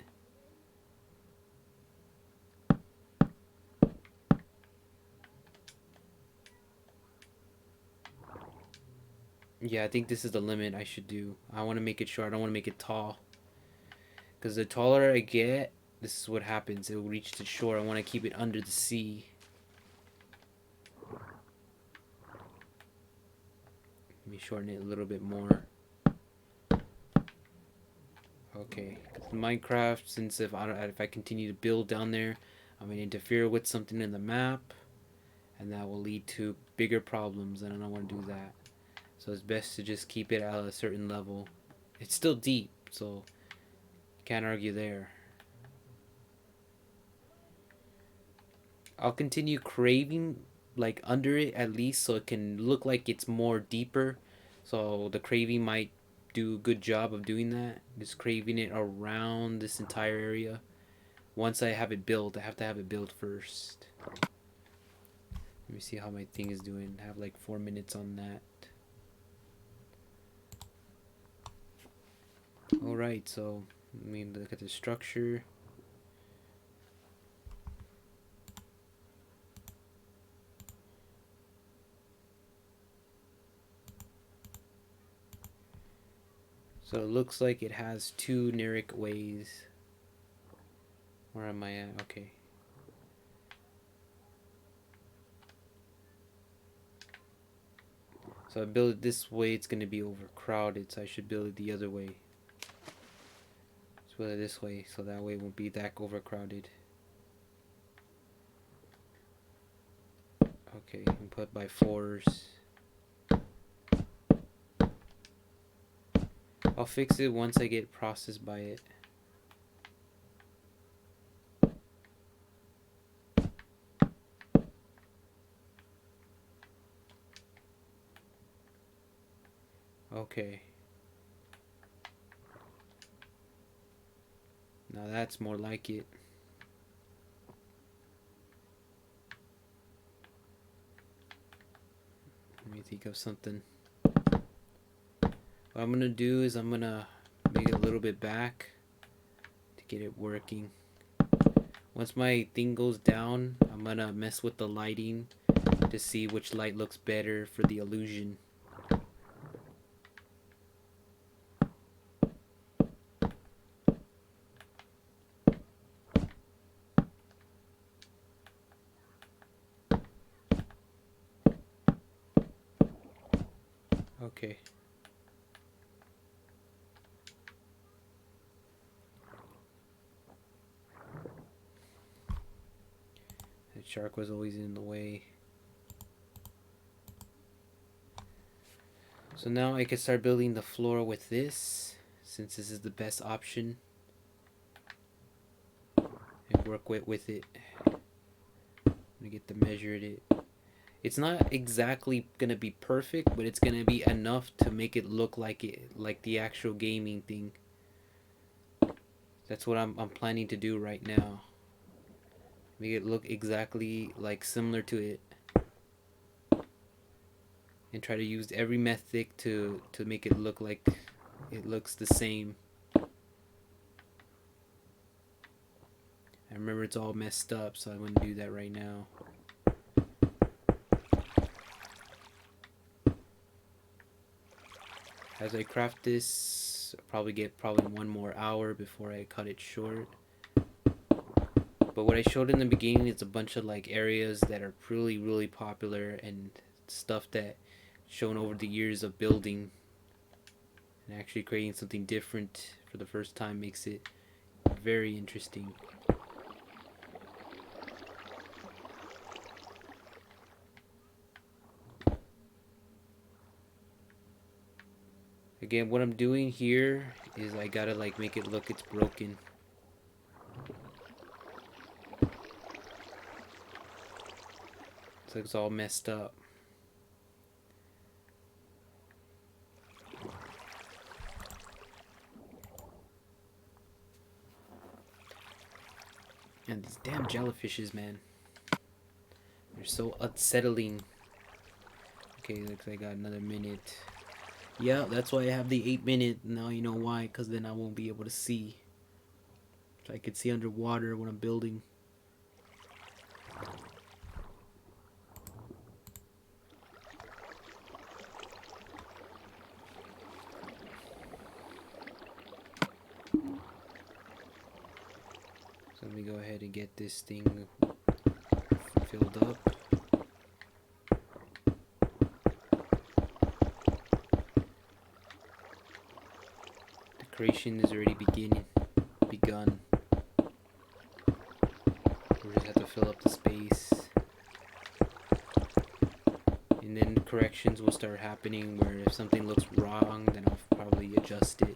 Yeah, I think this is the limit I should do. I want to make it short. I don't want to make it tall. Because the taller I get, this is what happens. It will reach the shore. I want to keep it under the sea. Let me shorten it a little bit more. Okay. Minecraft, since if I continue to build down there, I'm going to interfere with something in the map. And that will lead to bigger problems. And I don't want to do that. So it's best to just keep it at a certain level. It's still deep, so can't argue there. I'll continue craving like under it at least so it can look like it's more deeper. So the craving might do a good job of doing that. Just craving it around this entire area. once I have it built. I have to have it built first. Let me see how my thing is doing. I have like 4 minutes on that. Alright, so let me look at the structure. So it looks like it has 2 Lyric ways. Where am I at? Okay. So I build it this way, it's going to be overcrowded, so I should build it the other way. Let's build it this way, so that way it won't be that overcrowded. Okay, and put by 4s. I'll fix it once I get processed by it. Okay. Now that's more like it. Let me think of something. What I'm gonna do is I'm gonna make it a little bit back to get it working. Once my thing goes down, I'm gonna mess with the lighting to see which light looks better for the illusion. Okay. The shark was always in the way. So now I can start building the floor with this, since this is the best option. And work with it. I'm gonna get the measure of it. It's not exactly gonna be perfect, but it's gonna be enough to make it look like the actual gaming thing. That's what I'm planning to do right now. Make it look exactly like similar to it, and try to use every method to make it look like it looks the same. I remember it's all messed up, so I wouldn't do that right now. As I craft this, I'll probably get 1 more hour before I cut it short. But what I showed in the beginning is a bunch of like areas that are really popular and stuff that shown over the years of building, and actually creating something different for the first time makes it very interesting. Again, what I'm doing here is I gotta like make it look it's broken. It's like it's all messed up. And these damn jellyfishes, man. They're so unsettling. Okay, looks like I got another minute. Yeah, that's why I have the 8-minute. Now you know why, because then I won't be able to see. So I can see underwater when I'm building. So let me go ahead and get this thing filled up. Decoration is already begun. We just have to fill up the space. And then corrections will start happening where if something looks wrong, then I'll probably adjust it.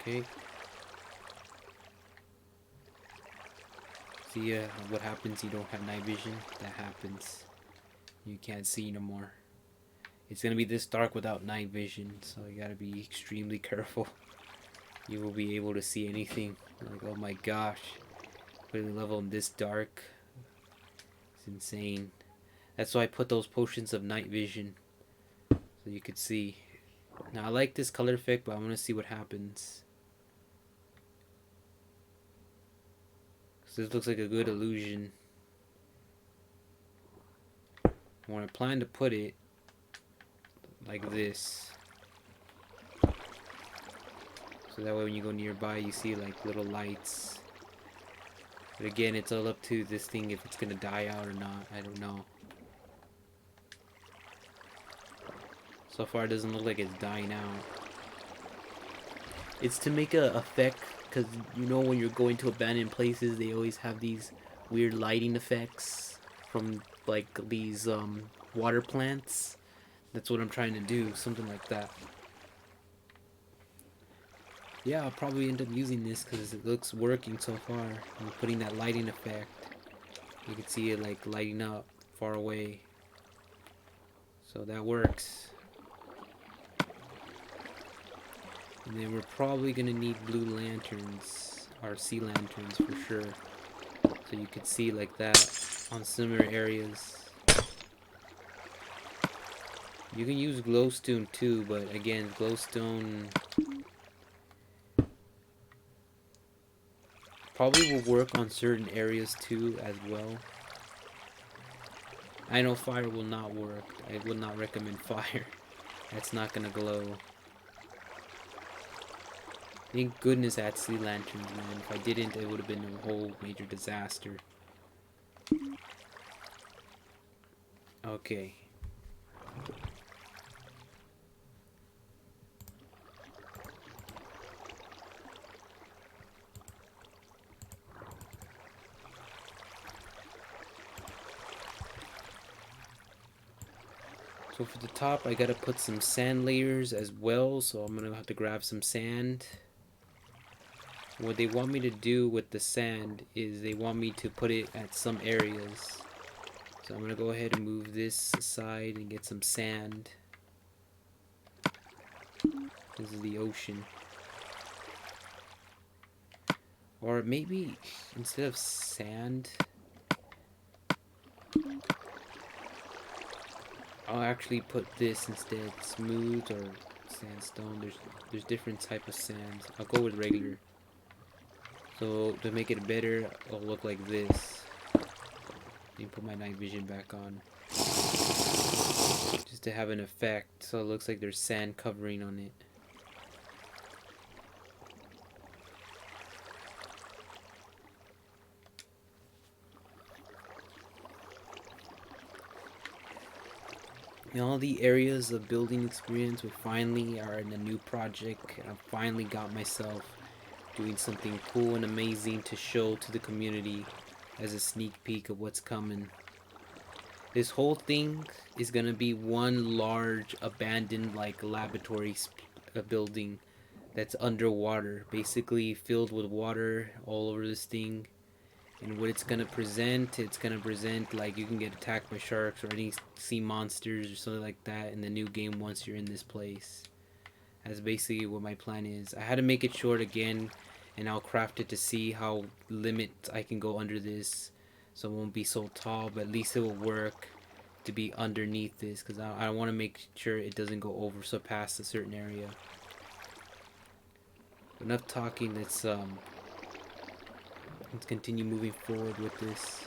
Okay. See what happens? You don't have night vision. That happens. You can't see no more. It's gonna be this dark without night vision, so you gotta be extremely careful. You will be able to see anything. Like, oh my gosh, putting the level in this dark, it's insane. That's why I put those potions of night vision, so you could see. Now I like this color effect, but I want to see what happens. Cause this looks like a good illusion. When I plan to put it like this, so that way when you go nearby you see like little lights. But again, it's all up to this thing if it's gonna die out or not. I don't know. So far it doesn't look like it's dying out. It's to make a effect, because you know when you're going to abandoned places they always have these weird lighting effects from like these water plants. That's what I'm trying to do, something like that. Yeah, I'll probably end up using this because it looks working so far. I'm putting that lighting effect. You can see it like lighting up far away. So that works. And then we're probably going to need blue lanterns, or sea lanterns for sure. So you could see like that on similar areas. You can use glowstone too, but again, glowstone probably will work on certain areas too as well. I know fire will not work. I would not recommend fire. That's not gonna glow. Thank goodness I had sea lanterns, man. If I didn't, it would have been a whole major disaster. Okay. So for the top, I gotta put some sand layers as well, so I'm gonna have to grab some sand. What they want me to do with the sand is they want me to put it at some areas. So I'm gonna go ahead and move this aside and get some sand. This is the ocean. Or maybe instead of sand, I'll actually put this instead, smooth or sandstone. There's different type of sands. I'll go with regular. So to make it better, it'll look like this. Let me put my night vision back on, just to have an effect. So it looks like there's sand covering on it. And all the areas of building experience we finally are in a new project. I finally got myself doing something cool and amazing to show to the community as a sneak peek of what's coming. This whole thing is gonna be one large abandoned like laboratory building that's underwater, basically filled with water all over this thing. And what it's gonna present like you can get attacked by sharks or any sea monsters or something like that in the new game once you're in this place. That's basically what my plan is. I had to make it short again, and I'll craft it to see how limit I can go under this, so it won't be so tall, but at least it will work to be underneath this, because I want to make sure it doesn't go over so past a certain area. Enough talking. Let's continue moving forward with this.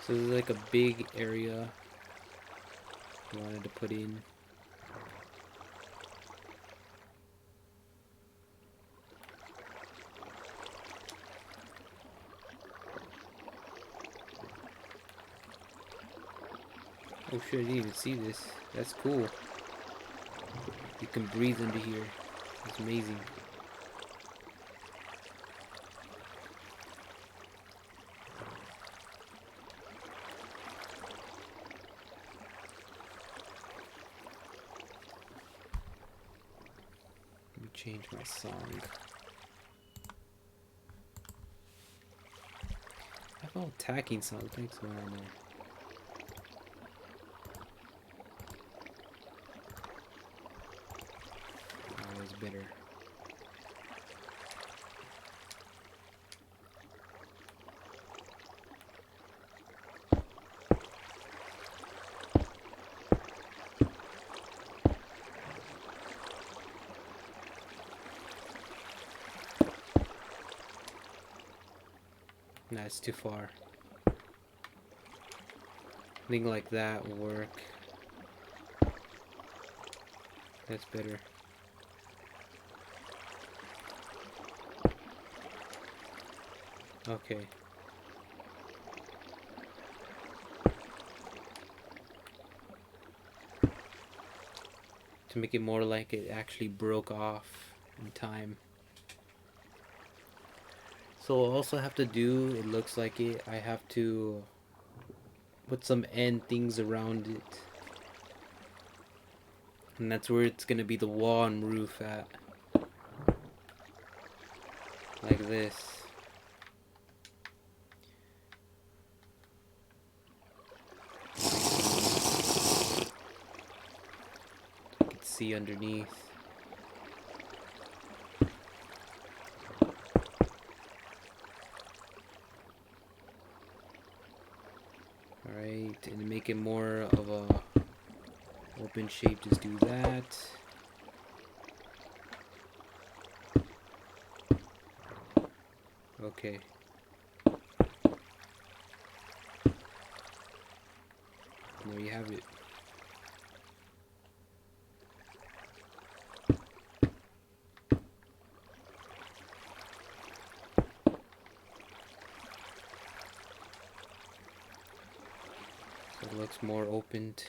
So this is like a big area I wanted to put in. Oh shit, I didn't even see this. That's cool. You can breathe under here. It's amazing. change my song. I have all attacking sounds. Thanks going on there. Oh, it's bitter. That's too far. I think like that will work. That's better. Okay. To make it more like it actually broke off in time. So I'll also have to do, it looks like it, I have to put some end things around it. And that's where it's gonna be the wall and roof at. Like this. You can see underneath. Alright, and to make it more of a open shape, just do that. Okay. There you have it. So it looks more opened.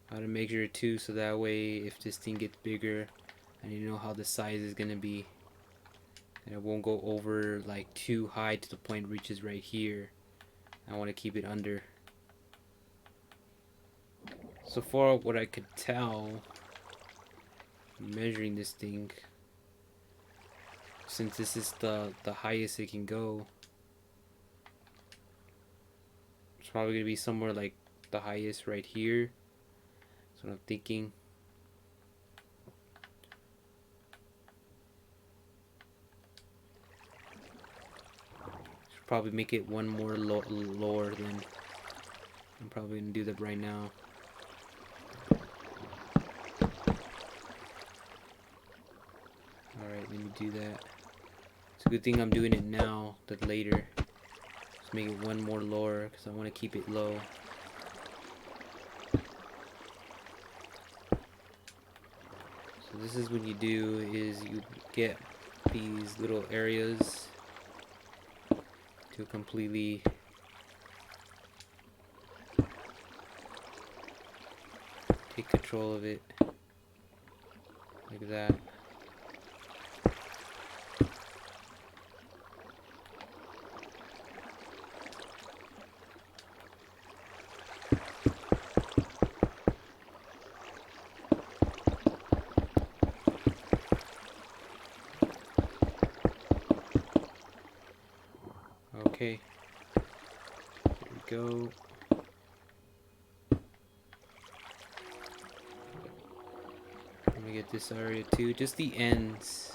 How to measure it too, so that way if this thing gets bigger, and you know how the size is gonna be, and it won't go over like too high to the point it reaches right here. I want to keep it under. So far what I could tell measuring this thing, since this is the highest it can go, it's probably gonna be somewhere like the highest right here. That's what I'm thinking. Should probably make it one more lower than. I'm probably gonna do that right now. Alright, let me do that. It's a good thing I'm doing it now than later. Just make it one more lower because I want to keep it low. So this is what you do, is you get these little areas to completely take control of it, like that. Okay, here we go. Let me get this area too, just the ends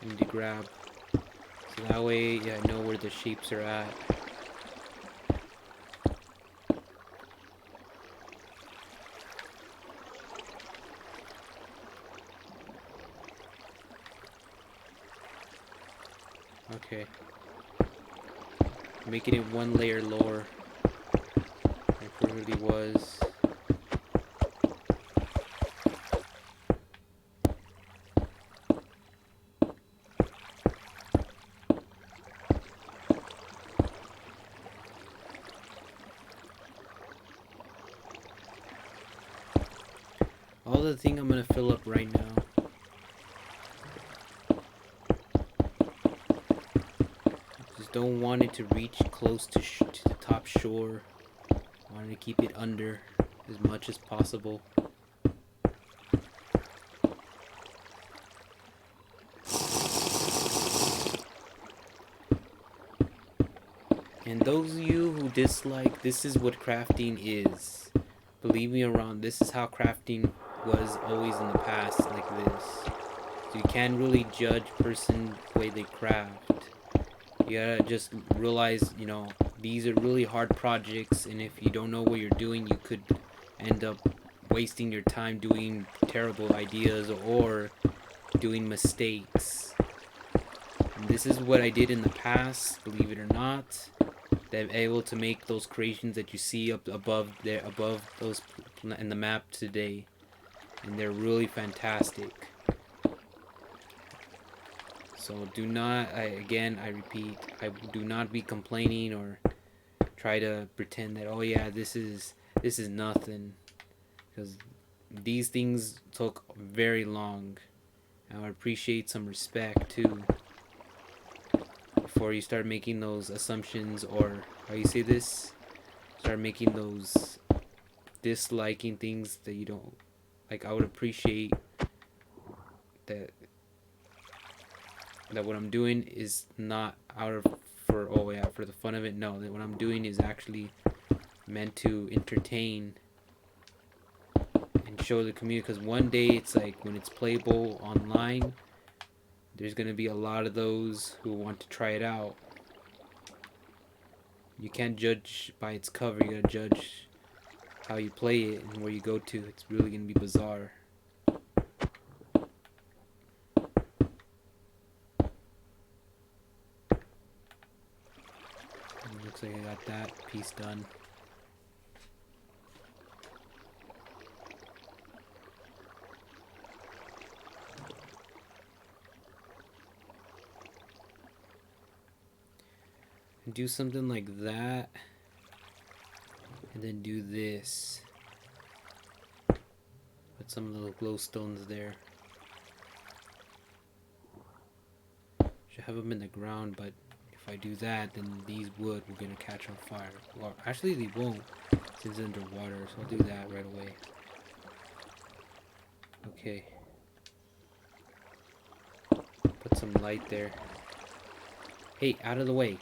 I need to grab, so that way, yeah, I know where the shapes are at. Okay. Making it one layer lower, like it really was. All the thing I'm gonna fill up right now. Don't want it to reach close to the top shore. I wanted to keep it under as much as possible. And those of you who dislike, this is what crafting is. Believe me around, this is how crafting was always in the past, like this. So you can't really judge person the way they craft. You gotta just realize, you know, these are really hard projects, and if you don't know what you're doing, you could end up wasting your time doing terrible ideas or doing mistakes. And this is what I did in the past, believe it or not. They're able to make those creations that you see up above there, above those in the map today, and they're really fantastic. So do not, I repeat, I do not be complaining or try to pretend that, oh yeah, this is nothing, because these things took very long. And I appreciate some respect too before you start making those assumptions, or how you say this, start making those disliking things that you don't like. I would appreciate that what I'm doing is not out of for, oh yeah, for the fun of it. No, that what I'm doing is actually meant to entertain and show the community, because one day it's like when it's playable online, there's gonna be a lot of those who want to try it out. You can't judge by its cover, you gotta judge how you play it and where you go to. It's really gonna be bizarre. And looks like I got that piece done. And do something like that, and then do this. Put some little glowstones there. Should have them in the ground, but if I do that, then these wood are gonna catch on fire. Well, actually they won't, since it's underwater, so I'll do that right away. Okay. Put some light there. Hey, out of the way.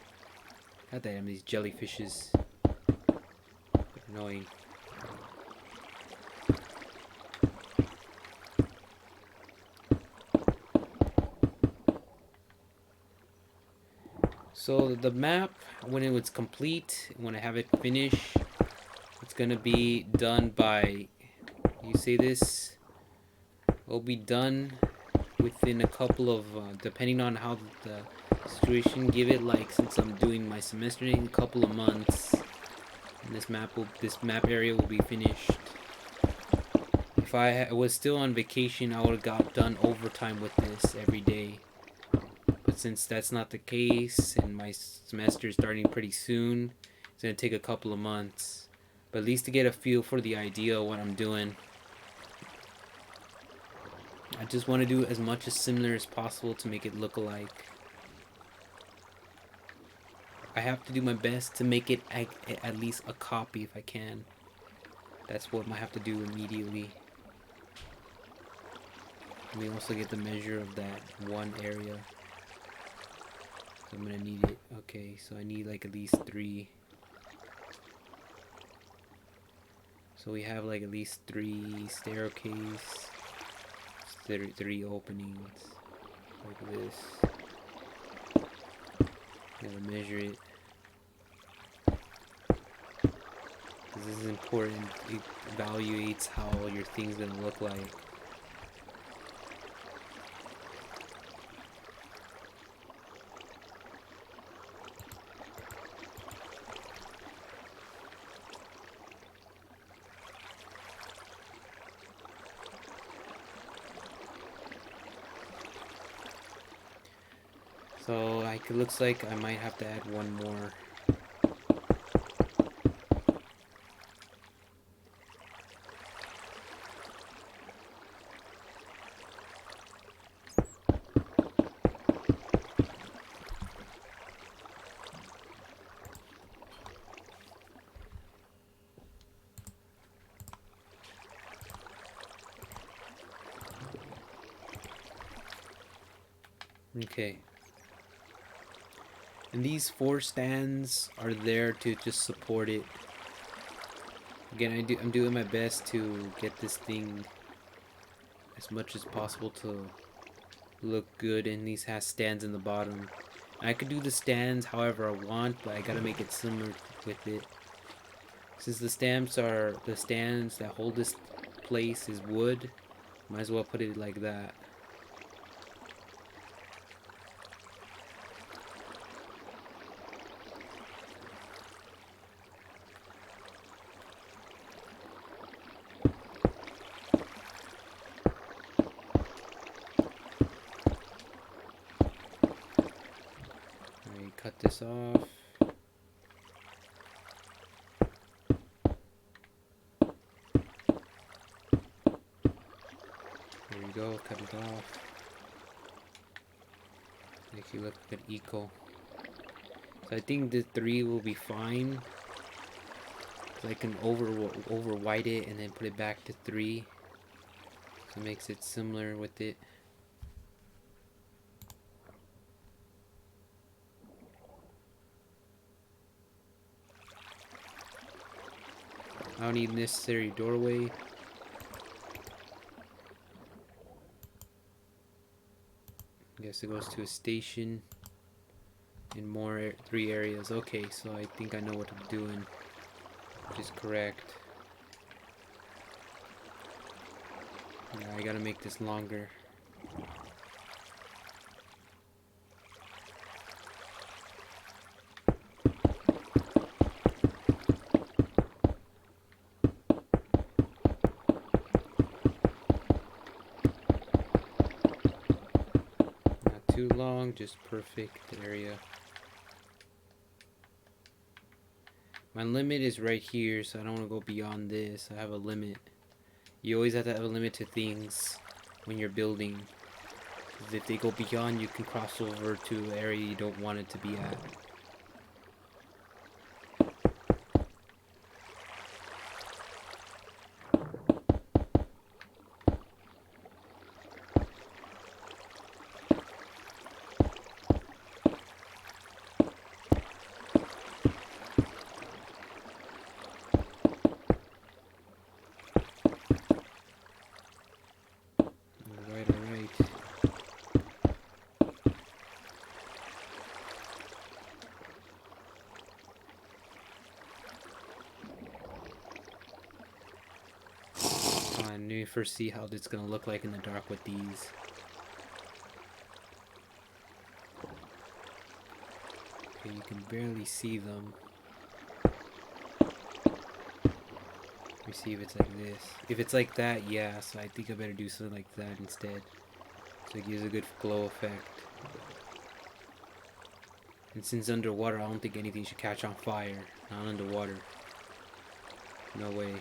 God damn, these jellyfishes. Annoying. So the map, when it was complete, when I have it finished, it's gonna be done by, you say this, it'll be done within a couple of, depending on how the situation, give it like, since I'm doing my semester in a couple of months, and this map area will be finished. If I was still on vacation, I would have got done overtime with this every day. But since that's not the case, and my semester is starting pretty soon, it's gonna take a couple of months. But at least to get a feel for the idea of what I'm doing. I just want to do as much as similar as possible to make it look alike. I have to do my best to make it at least a copy if I can. That's what I have to do immediately. Let me also get the measure of that one area. So I'm gonna need it. Okay, so I need like at least 3. So we have like at least 3 staircase, 3 openings, like this. Gotta measure it. This is important. It evaluates how your thing's gonna look like. So it looks like I might have to add one more. Okay. And these 4 stands are there to just support it. Again, I'm doing my best to get this thing as much as possible to look good, and these has stands in the bottom. I could do the stands however I want, but I gotta make it similar with it. Since the stands that hold this place is wood, might as well put it like that. Alright, cut this off. There we go, cut it off. Makes you look like an eco. So I think the 3 will be fine. So I can over white it and then put it back to 3. So it makes it similar with it. I don't need necessary doorway. Guess it goes to a station in more 3 areas. Okay, so I think I know what I'm doing, which is correct. Yeah, I gotta make this longer. Not too long, just perfect area. My limit is right here, so I don't want to go beyond this. I have a limit. You always have to have a limit to things when you're building. Because if they go beyond, you can cross over to an area you don't want it to be at. Alright. Let me first see how this is gonna look like in the dark with these. Okay, you can barely see them. Let me see if it's like this. If it's like that, yeah, so I think I better do something like that instead. So it gives a good glow effect. And since underwater, I don't think anything should catch on fire. Not underwater. No way.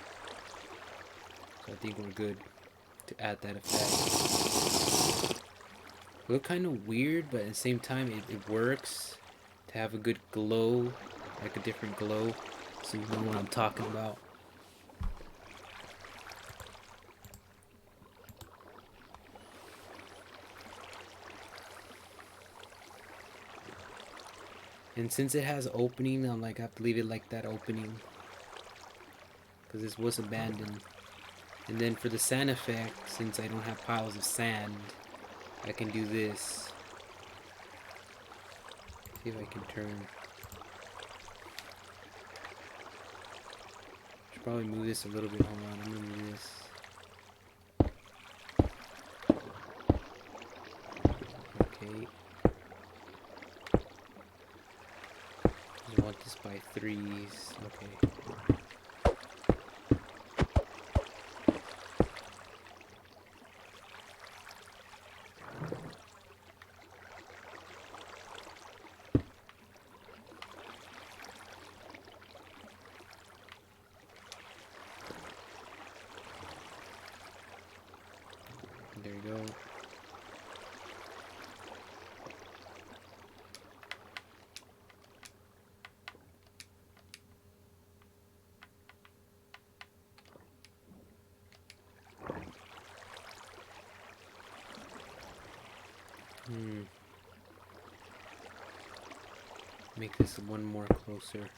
So I think we're good to add that effect. Look kind of weird, but at the same time, it works to have a good glow, like a different glow, so you know what I'm talking about. And since it has opening, I'm like, I have to leave it like that opening, because this was abandoned. And then for the sand effect, since I don't have piles of sand, I can do this. See if I can turn. Should probably move this a little bit. Hold on, I'm gonna move this. Okay. I want this by 3s. Okay. There you go. Make this one more closer.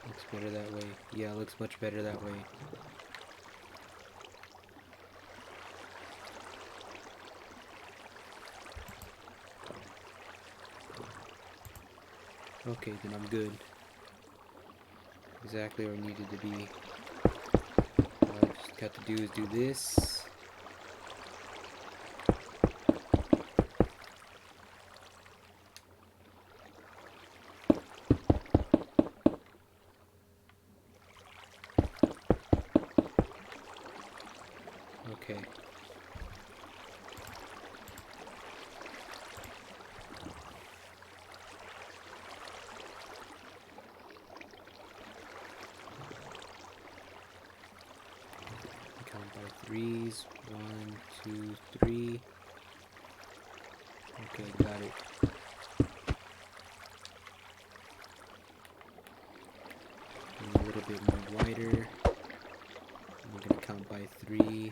Looks better that way. Yeah, it looks much better that way. Okay, then I'm good. Exactly where I needed to be. All I just got to do is do this. Okay. Count by threes. 1, 2, 3. Okay, got it. And a little bit more wider. I'm gonna count by 3.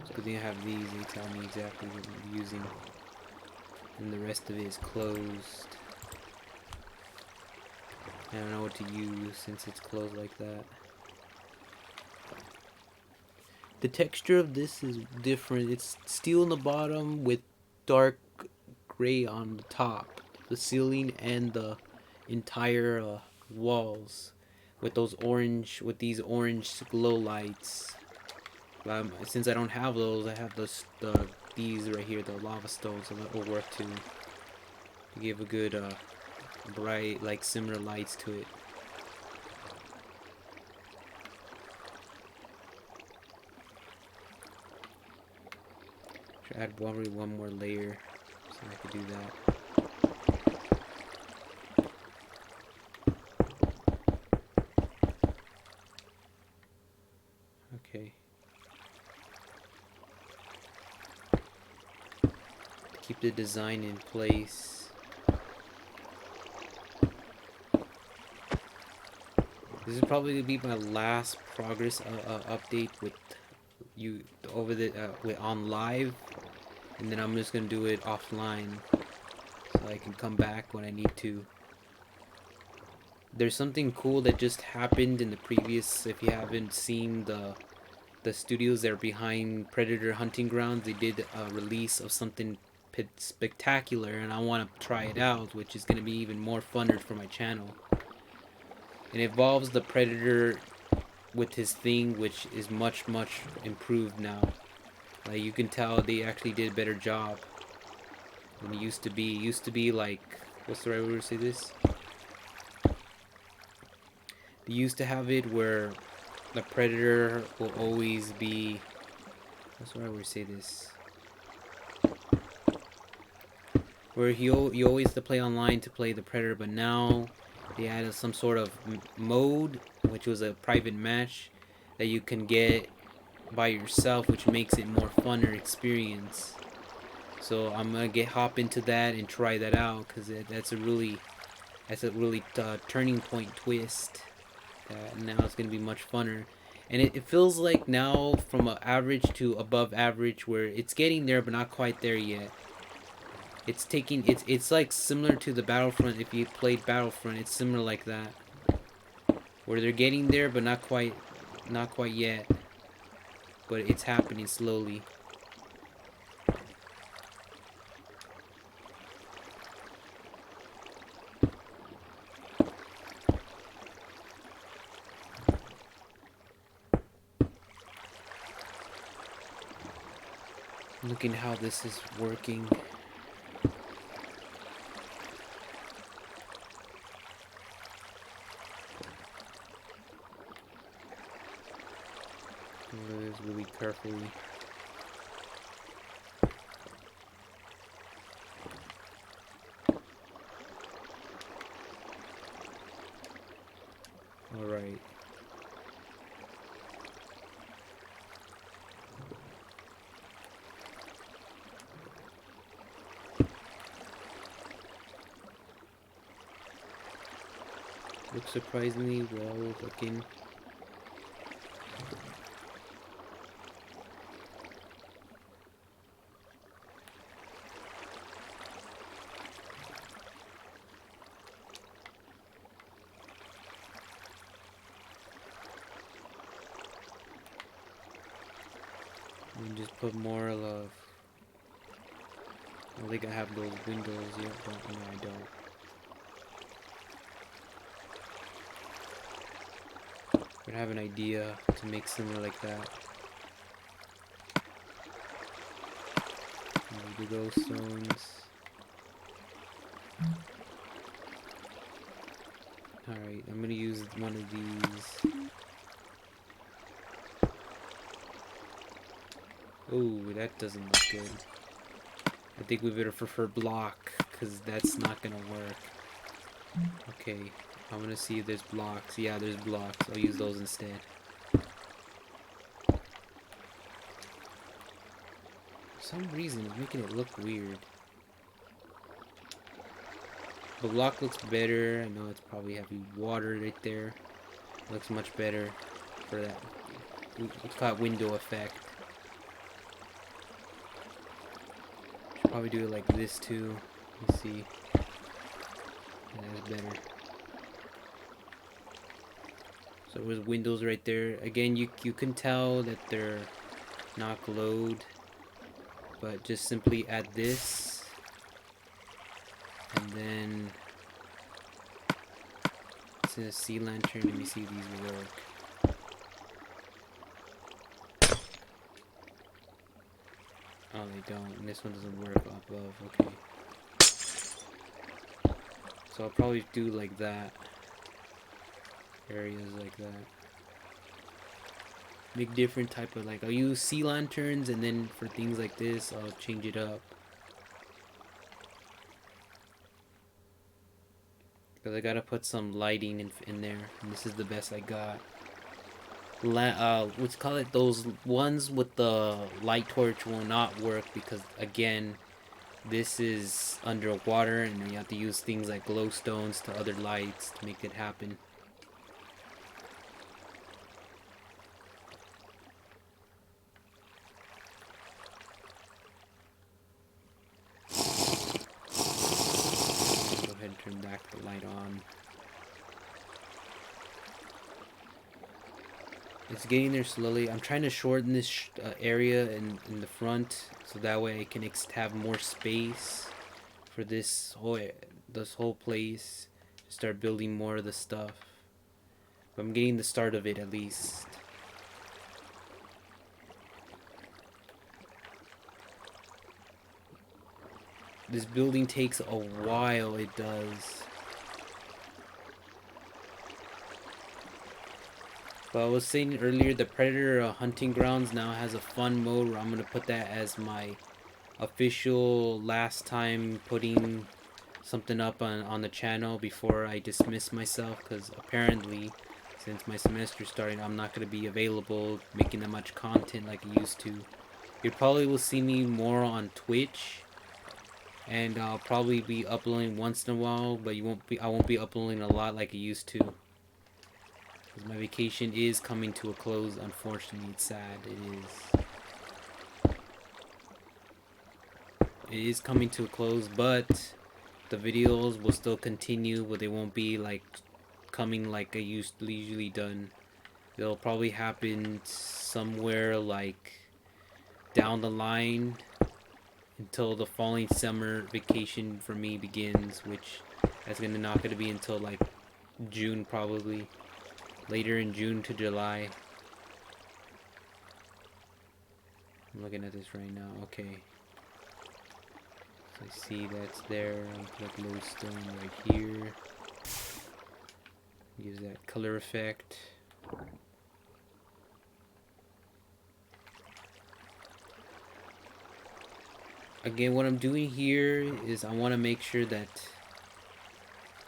Because they have these, they tell me exactly what I'm using. And the rest of it is closed. I don't know what to use since it's closed like that. The texture of this is different. It's steel in the bottom with dark gray on the top. The ceiling and the entire walls with these orange glow lights. Since I don't have those, I have these right here, the lava stones, and that will work to give a good bright, like similar lights to it. Should add one more layer so I could do that. Okay. Keep the design in place. This is probably gonna be my last progress update with you over the on live, and then I'm just gonna do it offline so I can come back when I need to. There's something cool that just happened in the previous. If you haven't seen the studios that are behind Predator Hunting Grounds, they did a release of something spectacular, and I want to try it out, which is going to be even more funner for my channel. It involves the Predator with his thing, which is much improved now. Like, you can tell they actually did a better job than it used to be. It used to be like, what's the right word to say this? They used to have it where the Predator will always be, what's the right word to say this? Where you always have to play online to play the Predator, but now they added some sort of mode, which was a private match that you can get by yourself, which makes it more funner experience. So I'm gonna hop into that and try that out, because that's a really turning point twist. Now it's gonna be much funner, and it feels like now from an average to above average, where it's getting there but not quite there yet. It's like similar to the Battlefront. If you played Battlefront, it's similar like that, where they're getting there but not quite yet, but it's happening slowly. Looking how this is working. Do this really carefully. All right. Looks surprisingly well looking. And just put more of. I think I have those windows yet, but no, I don't. But I have an idea to make similar like that. Maybe those stones. Alright, I'm gonna use one of these. Oh, that doesn't look good. I think we better prefer block, because that's not gonna work. Okay, I'm gonna see if there's blocks. Yeah, there's blocks. I'll use those instead. For some reason, it's making it look weird. The block looks better. I know it's probably heavy water right there. Looks much better for that. Let's call it window effect. Should probably do it like this too. Let's see. That's better. So there's windows right there. Again, you can tell that they're not glowed, but just simply add this, and then it's a sea lantern. Let me see if these work. Oh, they don't. And this one doesn't work up above. Okay. So I'll probably do like that. Areas like that. Make different type of, like, I'll use sea lanterns, and then for things like this I'll change it up, because I gotta put some lighting in there, and this is the best I got. Let's call it, those ones with the light torch will not work, because again, this is underwater and you have to use things like glowstones to other lights to make it happen. Go ahead and turn back the light on. It's getting there slowly. I'm trying to shorten this area in the front, so that way I can have more space for this whole place. Start building more of the stuff. But I'm getting the start of it at least. This building takes a while, it does. But I was saying earlier, the Predator hunting grounds now has a fun mode where I'm going to put that as my official last time putting something up on the channel before I dismiss myself, because apparently since my semester starting, I'm not going to be available making that much content like I used to. You probably will see me more on Twitch, and I'll probably be uploading once in a while, but I won't be uploading a lot like I used to. Because my vacation is coming to a close, unfortunately. It's sad. It is coming to a close, but the videos will still continue, but they won't be like coming like I usually done. It'll probably happen somewhere like down the line until the following summer vacation for me begins, which that's not gonna be until like June, probably later in June to July. I'm looking at this right now. Okay, so I see that's there. I'll put glowstone right here. Gives that color effect. Again, what I'm doing here is I want to make sure that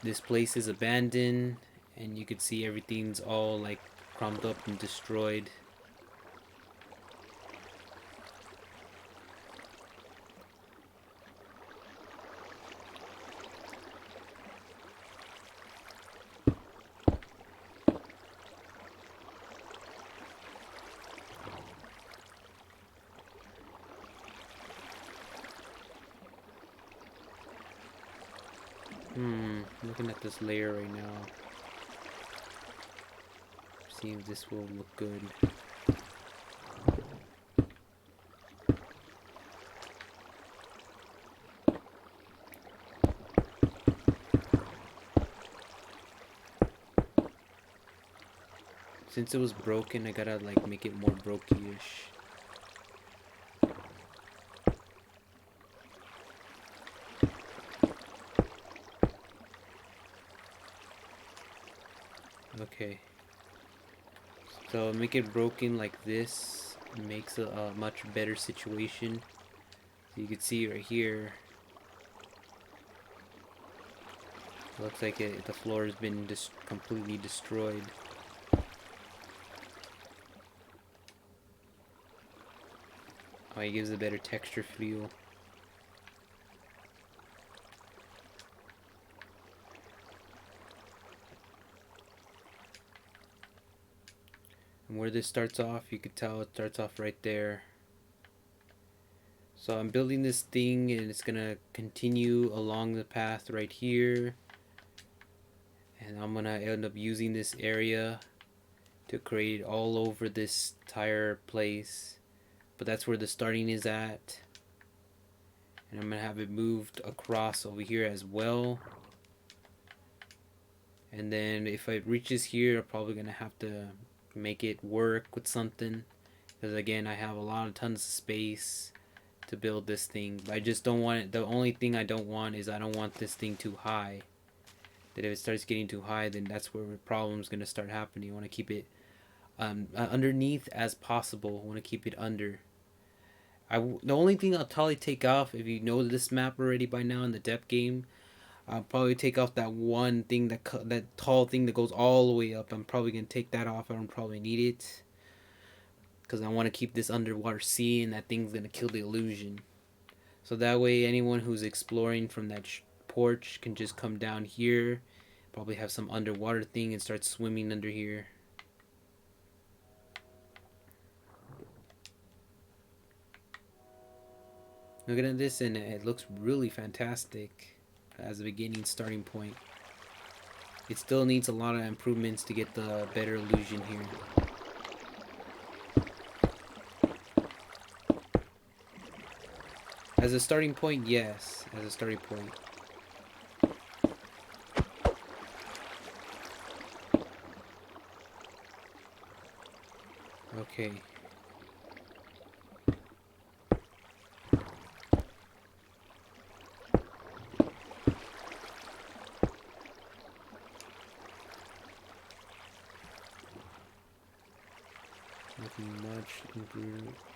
this place is abandoned, and you can see everything's all like crumbed up and destroyed. Looking at this layer right now. See if this will look good. Since it was broken, I gotta like make it more brokey-ish. Okay. So make it broken like this. It makes a much better situation. So you can see right here. Looks like the floor has been completely destroyed. Oh, it gives a better texture feel. And where this starts off, you could tell it starts off right there. So I'm building this thing and it's gonna continue along the path right here. And I'm gonna end up using this area to create all over this entire place. But that's where the starting is at. And I'm gonna have it moved across over here as well. And then if it reaches here, I'm probably gonna have to make it work with something. Because again, I have tons of space to build this thing. But I just don't want it. The only thing I don't want is I don't want this thing too high. That if it starts getting too high, then that's where the problem's gonna start happening. I want to keep it underneath as possible. I want to keep it under. The only thing I'll probably take off, if you know this map already by now in the depth game, I'll probably take off that one thing, that tall thing that goes all the way up. I'm probably gonna take that off. I don't probably need it because I want to keep this underwater sea, and that thing's gonna kill the illusion. So that way, anyone who's exploring from that porch can just come down here, probably have some underwater thing, and start swimming under here. Looking at this, and it looks really fantastic as a beginning starting point. It still needs a lot of improvements to get the better illusion here. As a starting point, yes. As a starting point. Okay. Nothing much.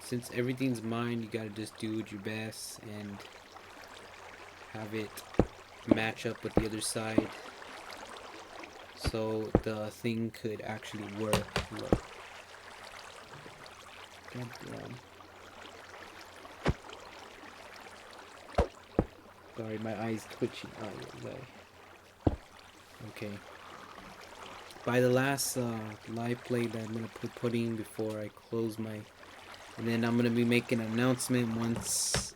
Since everything's mine, you gotta just do your best and have it match up with the other side so the thing could actually work. Look. God damn. Sorry, my eyes twitching. Oh, okay. By the last live play that I'm gonna be putting before I close my, and then I'm gonna be making an announcement once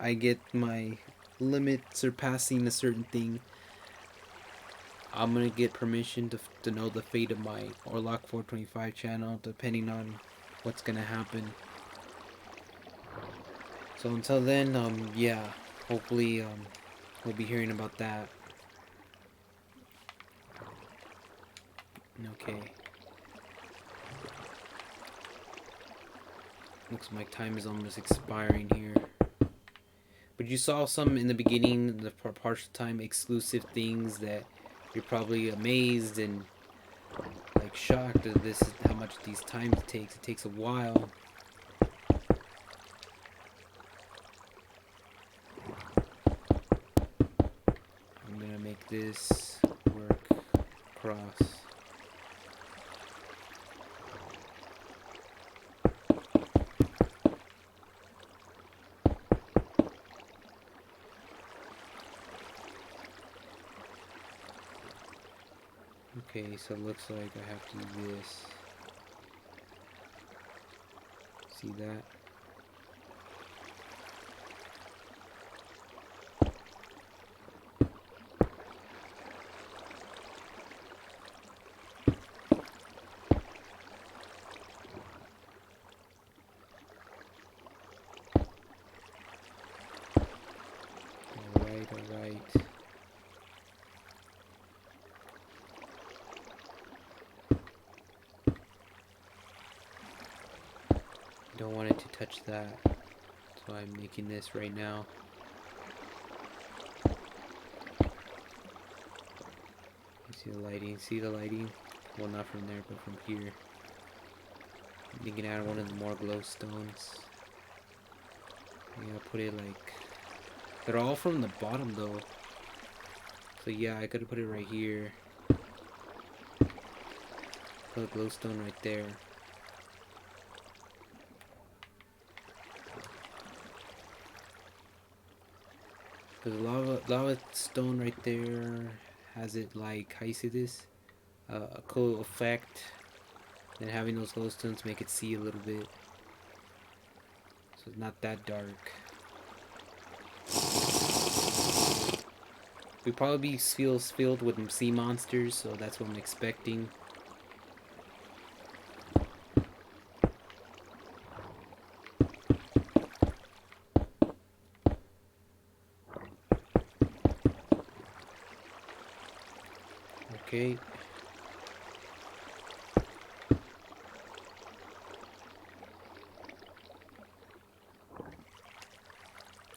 I get my limit surpassing a certain thing. I'm gonna get permission to know the fate of my Orlock 425 channel, depending on what's gonna happen. So until then, yeah, hopefully we'll be hearing about that. Okay. Looks like time is almost expiring here. But you saw some in the beginning, the partial time exclusive things that you're probably amazed and like shocked that this is how much these times takes. It takes a while. I'm gonna make this work across. Okay, so it looks like I have to do this. See that? Alright. don't want it to touch that. So I'm making this right now. You see the lighting? See the lighting? Well, not from there, but from here. I'm thinking add one of the more glowstones. Yeah, put it like... They're all from the bottom though. So yeah, I could put it right here. Put a glowstone right there. Because lava stone right there has it like, how you see this? A cool effect. And having those glowstones make it see a little bit. So it's not that dark. We probably be filled with sea monsters, so that's what I'm expecting. Okay.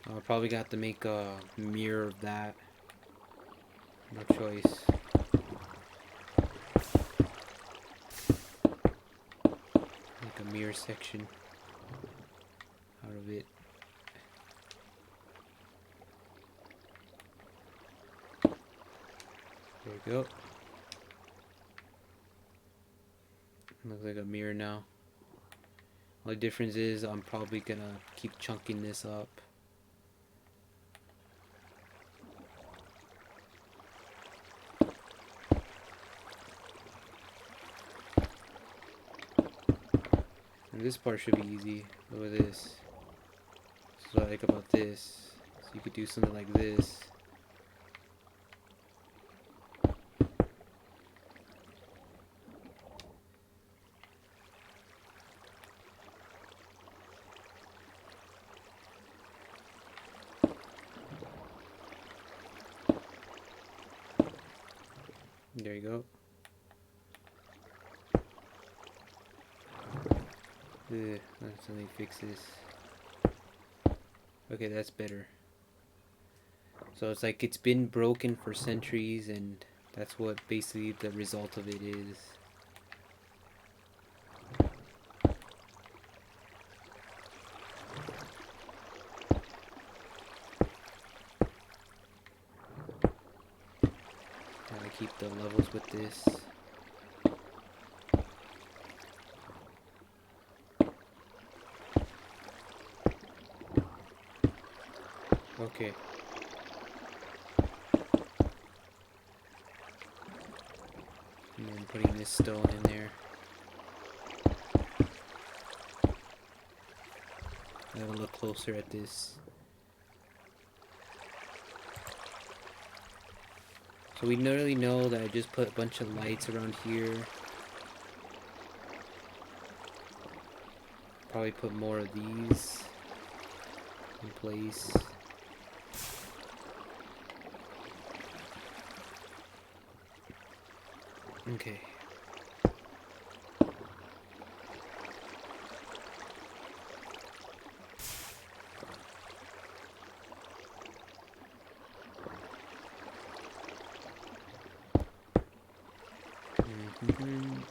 I'll probably got to make a mirror of that. No choice. Make a mirror section out of it. There we go. Looks like a mirror now. Only difference is I'm probably gonna keep chunking this up. And this part should be easy. Look at this. This is what I like about this. So you could do something like this. There you go. Let's only fix this. Okay, that's better. So it's like it's been broken for centuries, and that's what basically the result of it is. Gotta keep the levels with this. Okay. And then putting this stone in there. I gotta look closer at this. So we literally know that I just put a bunch of lights around here. Probably put more of these in place. Okay.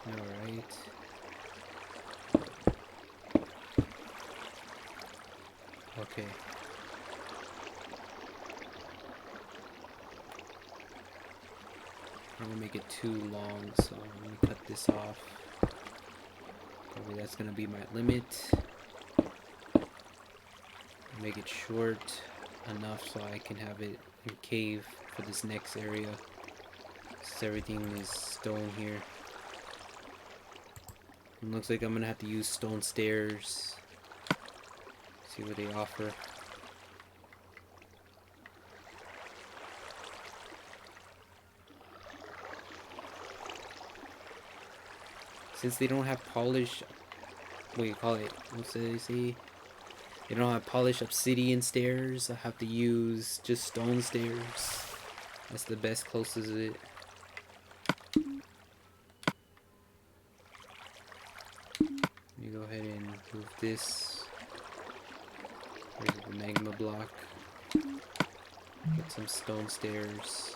Alright. Okay. I'm gonna make it too long, so I'm gonna cut this off. Probably that's gonna be my limit. Make it short enough so I can have it in cave for this next area. Since everything is stone here. It looks like I'm gonna have to use stone stairs. See what they offer. Since they don't have polish, what do you call it? What's they say? They don't have polished obsidian stairs. I have to use just stone stairs. That's the best closest of it. You go ahead and move this. There's the magma block. Get some stone stairs.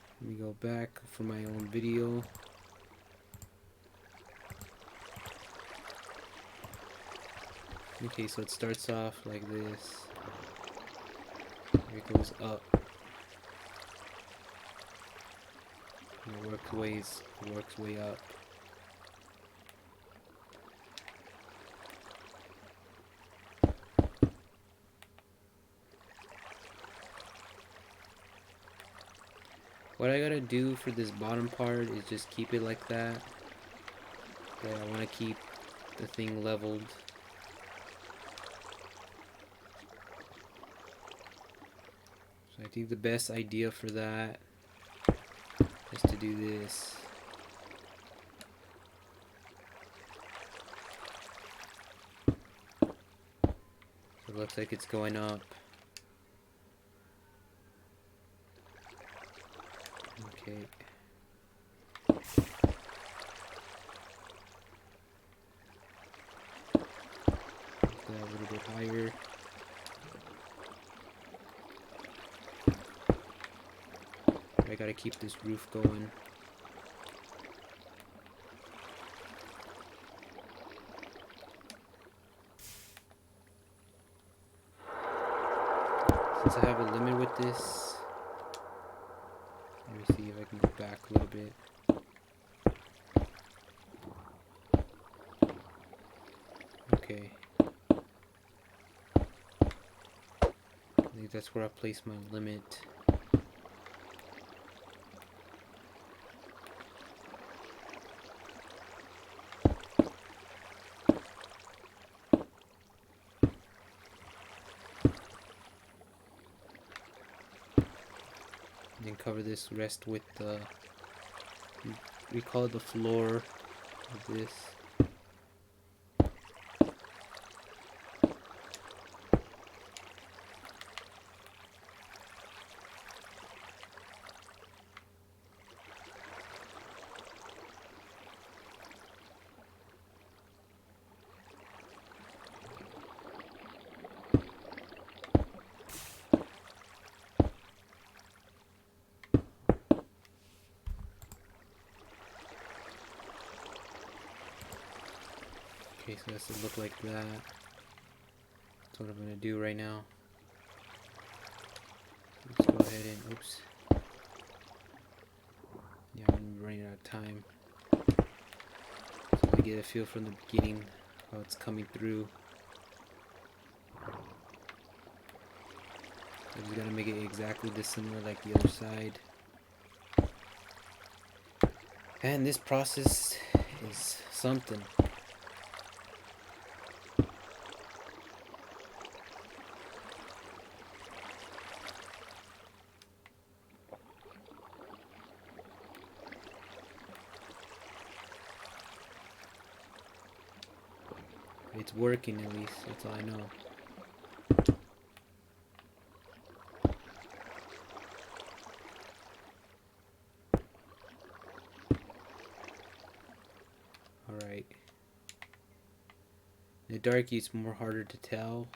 Let me go back for my own video. Okay, so it starts off like this. It goes up. And it works way up. What I gotta do for this bottom part is just keep it like that. But I want to keep the thing leveled. So I think the best idea for that is to do this. So it looks like it's going up. Okay. Go a little bit higher. I gotta keep this roof going. Since I have a limit with this, let me see if I can go back a little bit. Okay. I think that's where I place my limit. Then cover this rest with the, we call it the floor of this. Okay, so that's to look like that. That's what I'm gonna do right now. Let's go ahead and, oops. Yeah, I'm running out of time. So I get a feel from the beginning how it's coming through. I'm just gonna make it exactly dissimilar like the other side. And this process is something. It's working, at least, that's all I know. Alright. In the dark it's more harder to tell,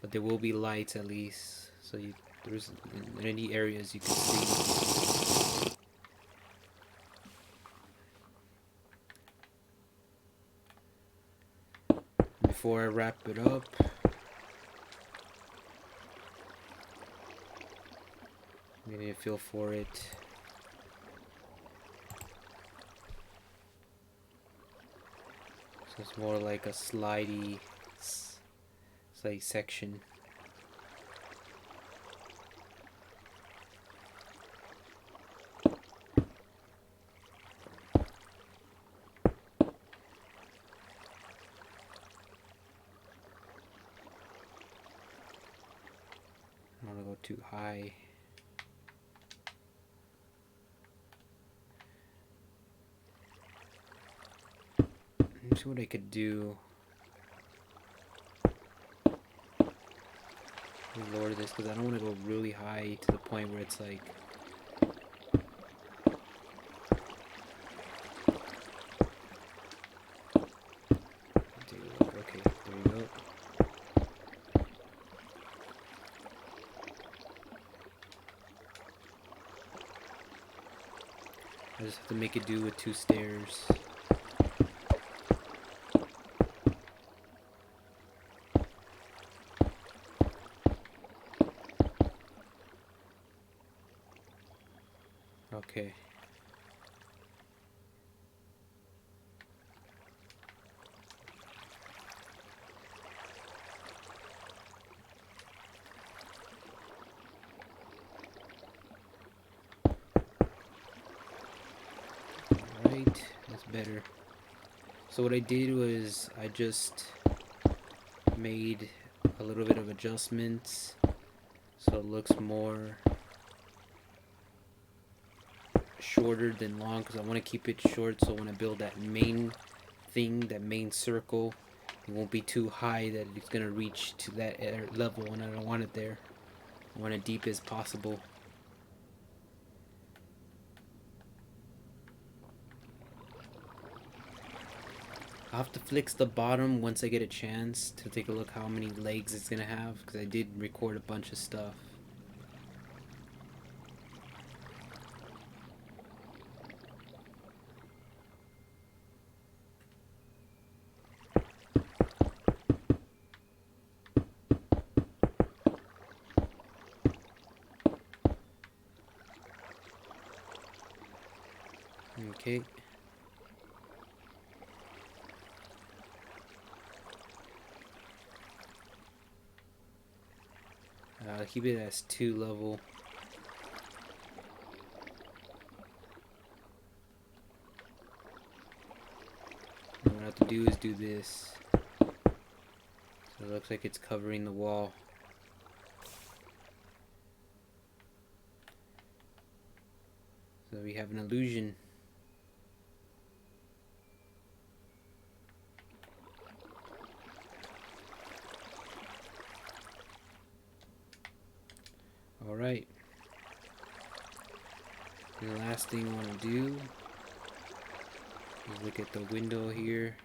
but there will be lights at least, so there's in any areas you can see. Before I wrap it up, I'm getting a feel for it. So it's more like a slidey section. I don't want to go too high. Let's see what I could do lower this because I don't want to go really high to the point where it's like. Okay, there you go. I just have to make it do with 2 stairs. Okay. Alright, that's better. So what I did was I just made a little bit of adjustments so it looks more shorter than long because I want to keep it short so when I build that main thing, that main circle, it won't be too high that it's going to reach to that level and I don't want it there. I want it deep as possible. I'll have to fix the bottom once I get a chance to take a look how many legs it's going to have because I did record a bunch of stuff. Okay. Keep it as 2 level. And what I have to do is do this. So it looks like it's covering the wall. So we have an illusion. Alright. The last thing I want to do is look at the window here.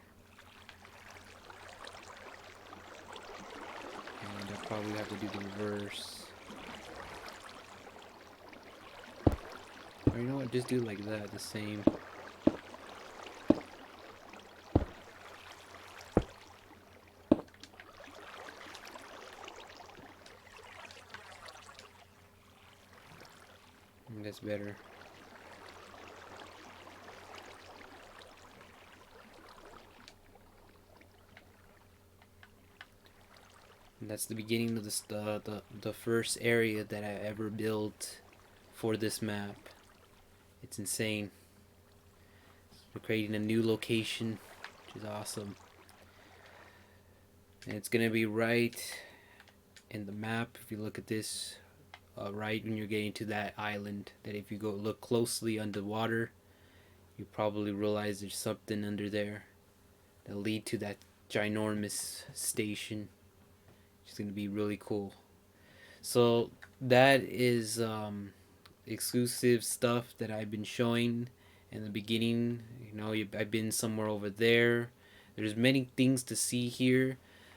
And I'll probably have to do the reverse. Or you know what, just do it like that, the same. And that's better. And that's the beginning of the first area that I ever built for this map. It's insane. We're creating a new location, which is awesome. And it's gonna be right in the map. If you look at this, right when you're getting to that island, that if you go look closely underwater, you probably realize there's something under there that'll lead to that ginormous station. It's gonna be really cool. So that is exclusive stuff that I've been showing in the beginning. You know, I've been somewhere over there. There's many things to see here,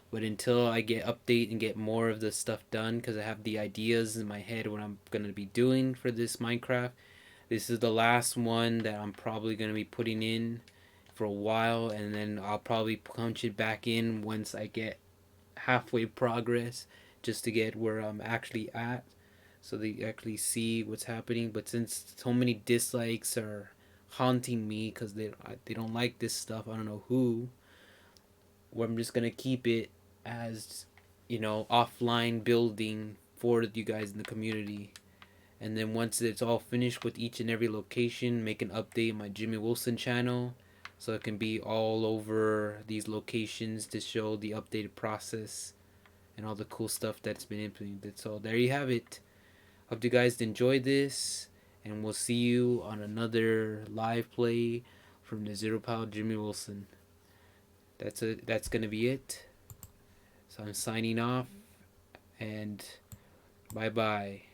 but until I get update and get more of the stuff done, because I have the ideas in my head what I'm gonna be doing for this Minecraft. This is the last one that I'm probably gonna be putting in for a while, and then I'll probably punch it back in once I get halfway progress, just to get where I'm actually at, so they actually see what's happening. But since so many dislikes are haunting me because they don't like this stuff, I don't know who, where I'm just gonna keep it as, you know, offline building for you guys in the community. And then once it's all finished with each and every location, make an update my Jimmy Wilson channel so it can be all over these locations to show the updated process and all the cool stuff that's been implemented. So there you have it. Hope you guys enjoyed this, and we'll see you on another live play from the Zero Power Jimmy Wilson. That's gonna be it. So I'm signing off, and Bye bye.